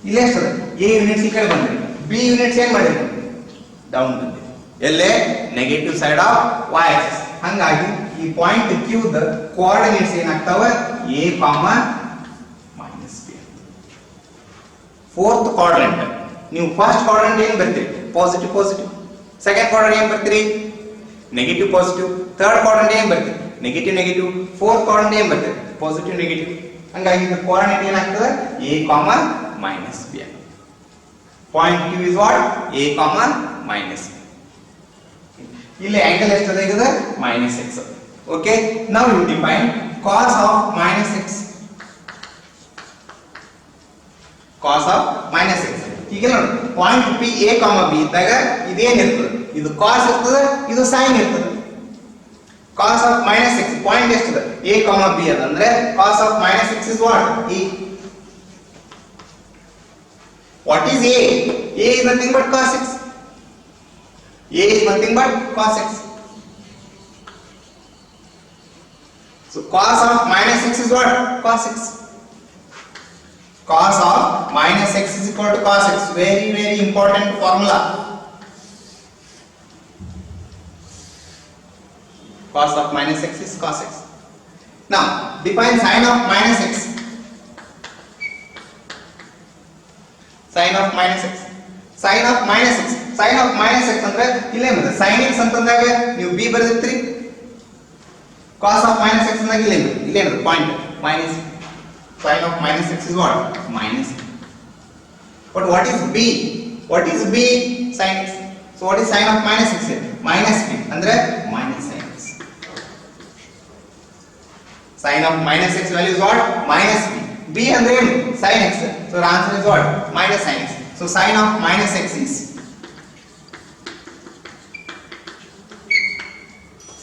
ಇಲ್ಲೇ ಎಷ್ಟದ ಎ ಯೂನಿಟ್ಸ್ ಈ ಕಡೆ ಬಂದ್ರಿ, ಬಿ ಯೂನಿಟ್ಸ್ ಏನ್ ಮಾಡಿರಿ ಡೌನ್ ಬಂದಿದೆ. ಎಲ್ಲೇ negative side of y axis. ಹಂಗಾಗಿ ಈ ಪಾಯಿಂಟ್ ಕ್ಯೂ ದ ಕೋಆರ್ಡಿನೇಟ್ಸ್ ಏನಾಗ್ತಾವ a comma minus b. Fourth quadrant ನೀವು ಫಸ್ಟ್ ಕ್ವಾಡ್ರೆಂಟ್ ಏನ್ ಬರ್ತೀರಿ ಪಾಸಿಟಿವ್ ಪಾಸಿಟಿವ್. ಸೆಕೆಂಡ್ ಕ್ವಾಡ್ರೆಂಟ್ ಏನ್ ಬರ್ತೀರಿ ನೆಗೆಟಿವ್ ಪಾಸಿಟಿವ್. ಥರ್ಡ್ ಕ್ವಾಡ್ರೆಂಟ್ ಏನ್ ಬರ್ತೀರಿ ನೆಗೆಟಿವ್ ನೆಗೆಟಿವ್. ಫೋರ್ತ್ ಕ್ವಾಡ್ರೆಂಟ್ ಏನ್ ಬರ್ತೀರಿ ಪಾಸಿಟಿವ್ ನೆಗೆಟಿವ್. ಹಂಗಾಗಿ ಇದು ಕೋಆರ್ಡಿನೇಟ್ ಏನಾಗ್ತದೆ A comma minus B. Point Q is what A comma minus B. ಇಲ್ಲಿ ಆಂಗಲ್ ಎಷ್ಟದ ಈಗ minus x. Okay, now you define cos of minus x. cos of minus x ಈಗ ನೋಡಿ point P A comma B ಇದ್ದಾಗ ಇದೇನಿರ್ತದೆ ಇದು cos ಇರ್ತದೆ, ಇದು sin ಇರ್ತದೆ. cos of minus x point ಎಷ್ಟದ ಎ ಕಾಮ ಬಿ ಅದಂದ್ರೆ cos of minus x is what A. What is A? A is nothing but cos x. A is nothing but cos x. So cos of minus x is what? Cos x. Cos of minus x is equal to cos x. Very very important formula. Cos of minus x is cos x. Now define sin of minus x. Sin of minus x. Sin of minus x. Sin of minus x ಅಂದ್ರೆ ಇಲ್ಲೇ ಬರುತ್ತೆ. sin x ಅಂತಂದಾಗ ನೀವು b ಬರೆದಿರ್ತೀರಿ. cos of minus x ಅಂದಾಗ ಇಲ್ಲೇ ಬರುತ್ತೆ point minus. Sin of minus x is what? Minus. But what is b? What is b? Sin x. So what is sin of minus x? Minus b ಅಂದ್ರೆ minus sin x. Sin of minus x value is what? Minus b. b ಅಂದ್ರೆ ಏನು sin x. So the answer is what? Minus sin x. So sin of minus x is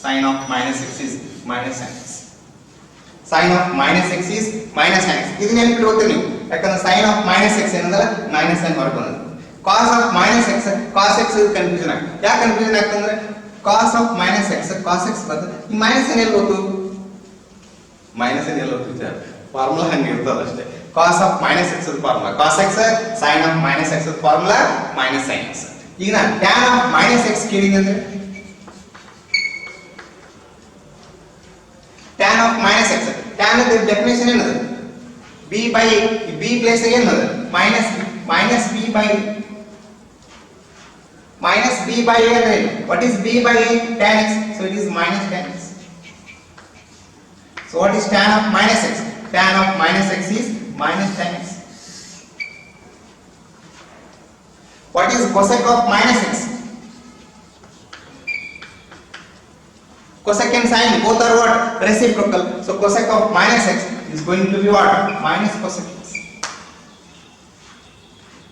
sin of minus x is minus sin x. Sin of minus x is minus sin x. ಇದನ್ನ ನೆನಪಿಟ್ಟು ಓದ್ತೀರಿ ನೀವು, ಯಾಕಂದ್ರೆ sin of minus x ಏನಂದ್ರೆ minus sin ಹೊರಗೆ ಬಂದಿದೆ. cos of minus x cos x confusion ಆಗ್ತದೆ. ಯಾಕೆ confusion ಆಗ್ತಂದ್ರೆ cos of minus x cos x ಬರ್ತದೆ, ಈ ಮೈನಸ್ ಏನ್ ಎಲ್ಲಿ ಹೋಗ್ತು ಮೈನಸ್ ಏನ್ ಎಲ್ಲಿ ಹೋಗ್ತು ಫಾರ್ಮುಲಾ ಹಂಗೆ ಇರ್ತದೆ ಅಷ್ಟೇ. cos of minus x formula cos x, sin of minus x formula minus sin x. ಈಗ ನಾನು tan of minus x ಕೇಳಿದೆ ಅಂದ್ರೆ tan of minus x tan the definition ಏನದು b by a. ಈ b ಪ್ಲೇಸ್ ಏನದು minus b by a. minus b by a ಅಂದ್ರೆ what is b by a? tan x. So it is minus tan x. So what is tan of minus x? Tan of minus x is minus tan x. What is cosec of minus x? Cosec and sin both are what? Reciprocal. So cosec of minus x is going to be what? Minus cosec x.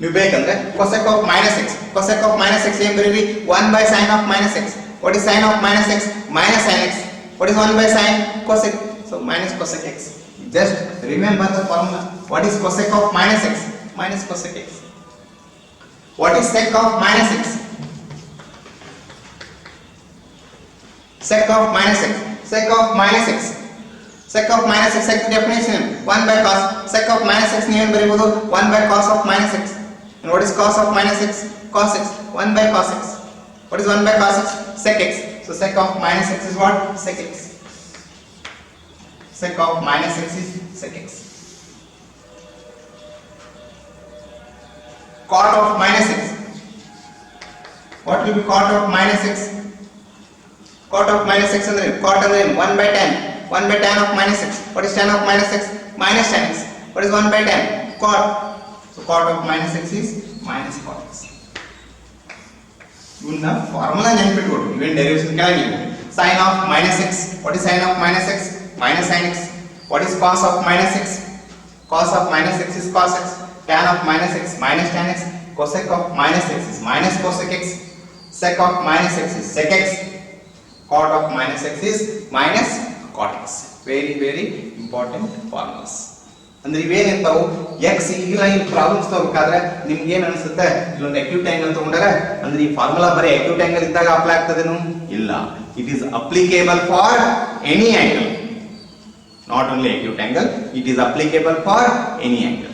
ನೀವು ಬೇಕಂದ್ರೆ cosec of minus x. Cosec of minus x ಏನು ಬರೀರಿ 1 by sin of minus x. What is sin of minus x? Minus sin x. What is 1 by sin? Cosec. So minus cosec x. Just remember the formula. What is cosec of minus x? Minus cosec x. What is sec of minus x? Sec of minus x. Sec of minus x. Sec of minus x definition 1 by cos. Sec of minus x ನೀವು ಏನು ಬರೀಬಹುದು 1 by cos of minus x. And what is cos of minus x? Cos x. 1 by cos x. What is 1 by cos x? Sec x. So sec of minus x is what? Sec x. Sec of minus x is sec x. cot of minus x. What will be cot of minus x? Cot of minus x andre cot andre 1 by tan. 1 by tan of minus x. What is tan of minus x? Minus tan x. What is 1 by tan? Cot. So cot of minus x is minus cot x. ಇವನ್ನ formula ನೆನಪಿಟ್ಕೊಡು, ಇವೇನ್ derivation ಕೆಳಗಿಲ್ಲ. Sin of minus x. What is sin of minus x? Minus sin x. What is cos of minus x? Cos of minus x is cos x. Tan of minus x minus tan x. Cosec of minus x is minus cosec x. Sec of minus x is sec x. Cot of minus x is minus cot x. Very important formulas. ಅಂದ್ರೆ ಇವೇನಿರ್ತಾವು x ಈಗ ಈ problems ತಗೋಬೇಕಾದ್ರೆ ನಿಮ್ಗೆ ಏನು ಅನ್ಸುತ್ತೆ, ಇಲ್ಲೊಂದು acute angle ತಗೊಂಡಾಗ ಅಂದ್ರೆ ಈ ಫಾರ್ಮುಲಾ ಬರೀ acute angle ಇದ್ದಾಗ ಅಪ್ಲೈ ಆಗ್ತದೇನು? ಇಲ್ಲ, it is applicable for any angle, not only acute angle, it is applicable for any angle.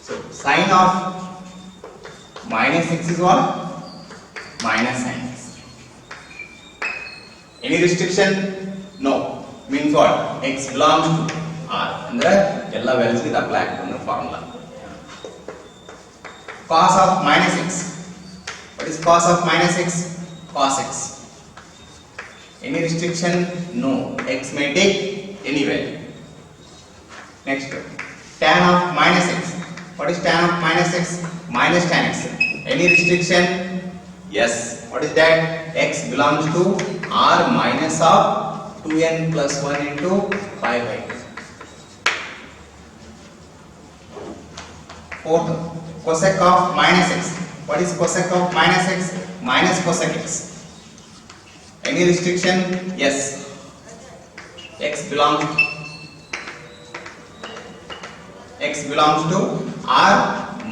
So sin of minus x is what? Minus sin x. Any restriction? No. Means what? X belongs to R. ಅಂದ್ರೆ ಎಲ್ಲ values ಗೆ apply ಆಗ್ತದೆ formula. Cos of minus x. What is cos of minus x? Cos x. Any restriction? No. X may take any value. Next, tan of minus x. What is tan of minus x? Minus tan x. Any restriction? Yes. What is that? X belongs to R minus of 2n plus 1 into 5 by 2. Fourth, cosec of minus x. What is cosec of minus x? Minus cosec x. Any restriction? Yes. X belongs to R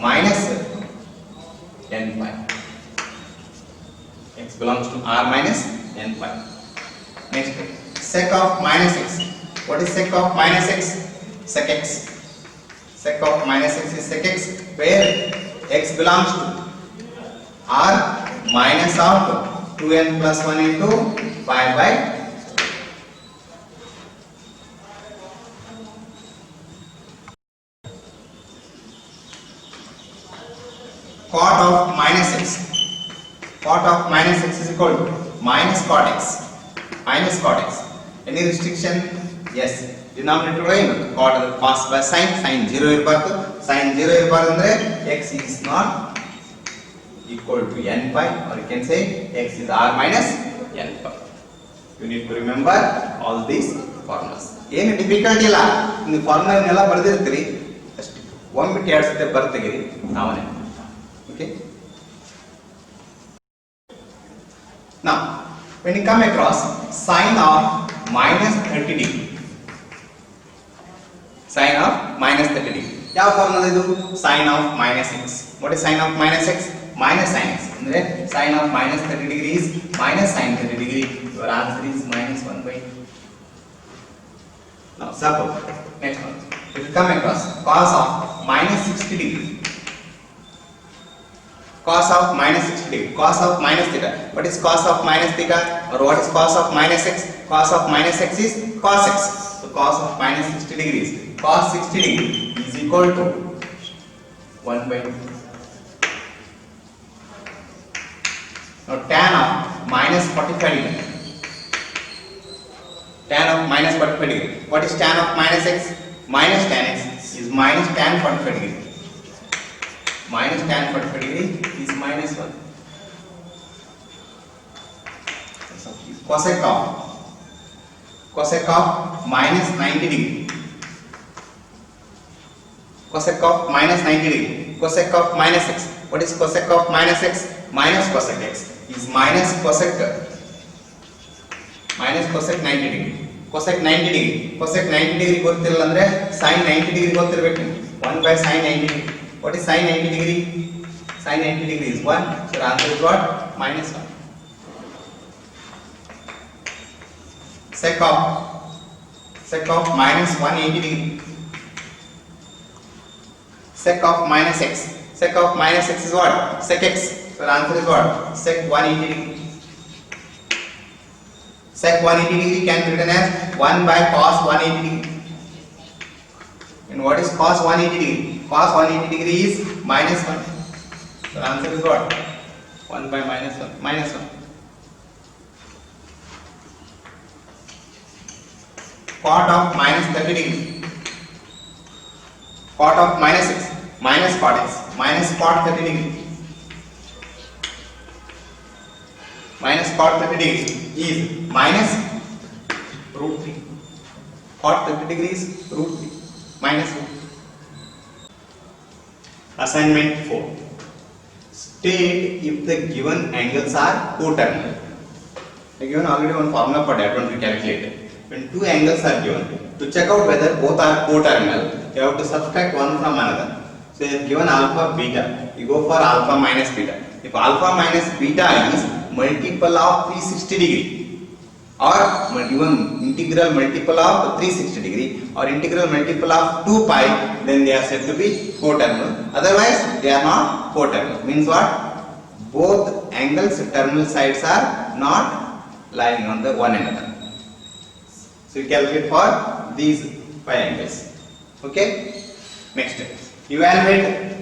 minus n pi. X belongs to R minus n pi. Next, sec of minus x. What is sec of minus x? Sec x. Sec of minus x is sec x, where x belongs to R minus of 2n plus 1 into 5 by 2. Cot of minus x. Cot of minus x is equal to minus cot x. Minus cot x. Any restriction? Yes. Denominator ಏನು? cot cos by sin. Sin 0 ಇರಬಾರದು. Sin 0 ಇರಬಾರದು ಅಂದ್ರೆ x is not equal to n pi, or you can say x is r minus n pi. You need to remember all these formulas. ಏನು difficulty ಇಲ್ಲ, ನೀವು ಫಾರ್ಮುಲಾನೆಲ್ಲ ಬರೆದಿರ್ತೀರಿ, ಅಷ್ಟೇ ಒಂದು ಬಿಟ್ಟು ಎರಡು ಸತಿ ಬರ್ತೆಗಿರಿ ನಾವೇ. Okay. Now when you come across sin of minus 30 degree, sin of minus 30 degree, ಯಾವ ಫಾರ್ಮುಲಾ ಇದು? sin of minus x. What is sin of minus x? Minus sin x. ಅಂದ್ರೆ sin of minus 30 degree is minus sin 30 degree. Your answer is minus 1 by 2. Now suppose next one, if you come across cos of minus 60 degree, cos of minus 60 degree, cos of minus theta. What is cos of minus theta, or what is cos of minus x? Cos of minus x is cos x. So cos of minus 60 degrees, cos 60 degree is equal to 1 by 2. Now tan of minus 45 degree, tan of minus 45 degree. What is tan of minus x? Minus tan x is minus tan 45 degree. Minus tan 45 degree is minus 1. Cosec of minus 90 degree. Cosec of minus 90 degree. Cosec of minus x. What is cosec of minus x? Minus cosec x is minus cosec 90 degree. Cosec 90 degree. Cosec 90 degree ಗೊತ್ತಿಲ್ಲ ಅಂದ್ರೆ sin 90 degree ಗೊತ್ತಿರಬೇಕು. 1 by sin 90 degree. What is sin 90 degree? Sin 90 degree is 1. So the answer is what? Minus 1. Sec of minus 180 degree. Sec of minus x. Sec of minus x is what? Sec x. So the answer is what? Sec 180 degree. Sec 180 degree can be written as 1 by cos 180 degree. And what is cos 180 degree? Cos 180 degree is minus 1. So answer is what? 1 by minus 1. Minus 1. Cot of minus 30 degree. Cot of minus x. Minus cot x. Minus cot 30 degree. Minus cot 30 degree is minus root 3. Cot 30 degree is root 3. Minus 1. Assignment 4. State if the given angles are coterminal. I given already one formula for that one to calculate it. When two angles are given, to check out whether both are coterminal, you have to subtract one from another. So you have given alpha beta, you go for alpha minus beta. If alpha minus beta is multiple of 360 degree, or given integral multiple of 360 degree, or integral multiple of 2 pi, then they are said to be coterminal. Otherwise, they are not coterminal. Means what? Both angles, terminal sides are not lying on the one another. So you calculate for these 5 angles. Okay? Next, evaluate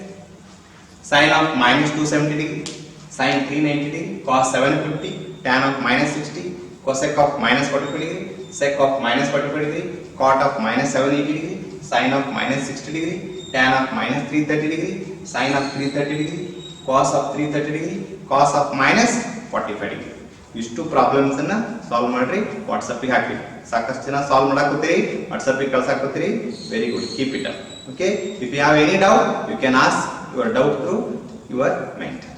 sine of minus 270 degree, sine 390 degree, cos 750, tan of minus 60, cosec of minus 45 degree, sec of minus 45 degree, cot of minus 780 degree, sine of minus 60 degree, tan of minus 330 degree, sine of 330 degree, cos of 330 degree, cos of minus 45 degree. ಇಷ್ಟು problems ಅನ್ನ solve ಮಾಡ್ರಿ. WhatsApp ಗೆ ಹಾಕಿ. ಸಾಕಷ್ಟು ಜನ solve ಮಾಡಾಕತ್ತೀರಿ, WhatsApp ಗೆ ಕಳ್ಸಾಕತ್ತೀರಿ. Very good, keep it up. Okay, if you have any doubt you can ask your doubt to your mentor.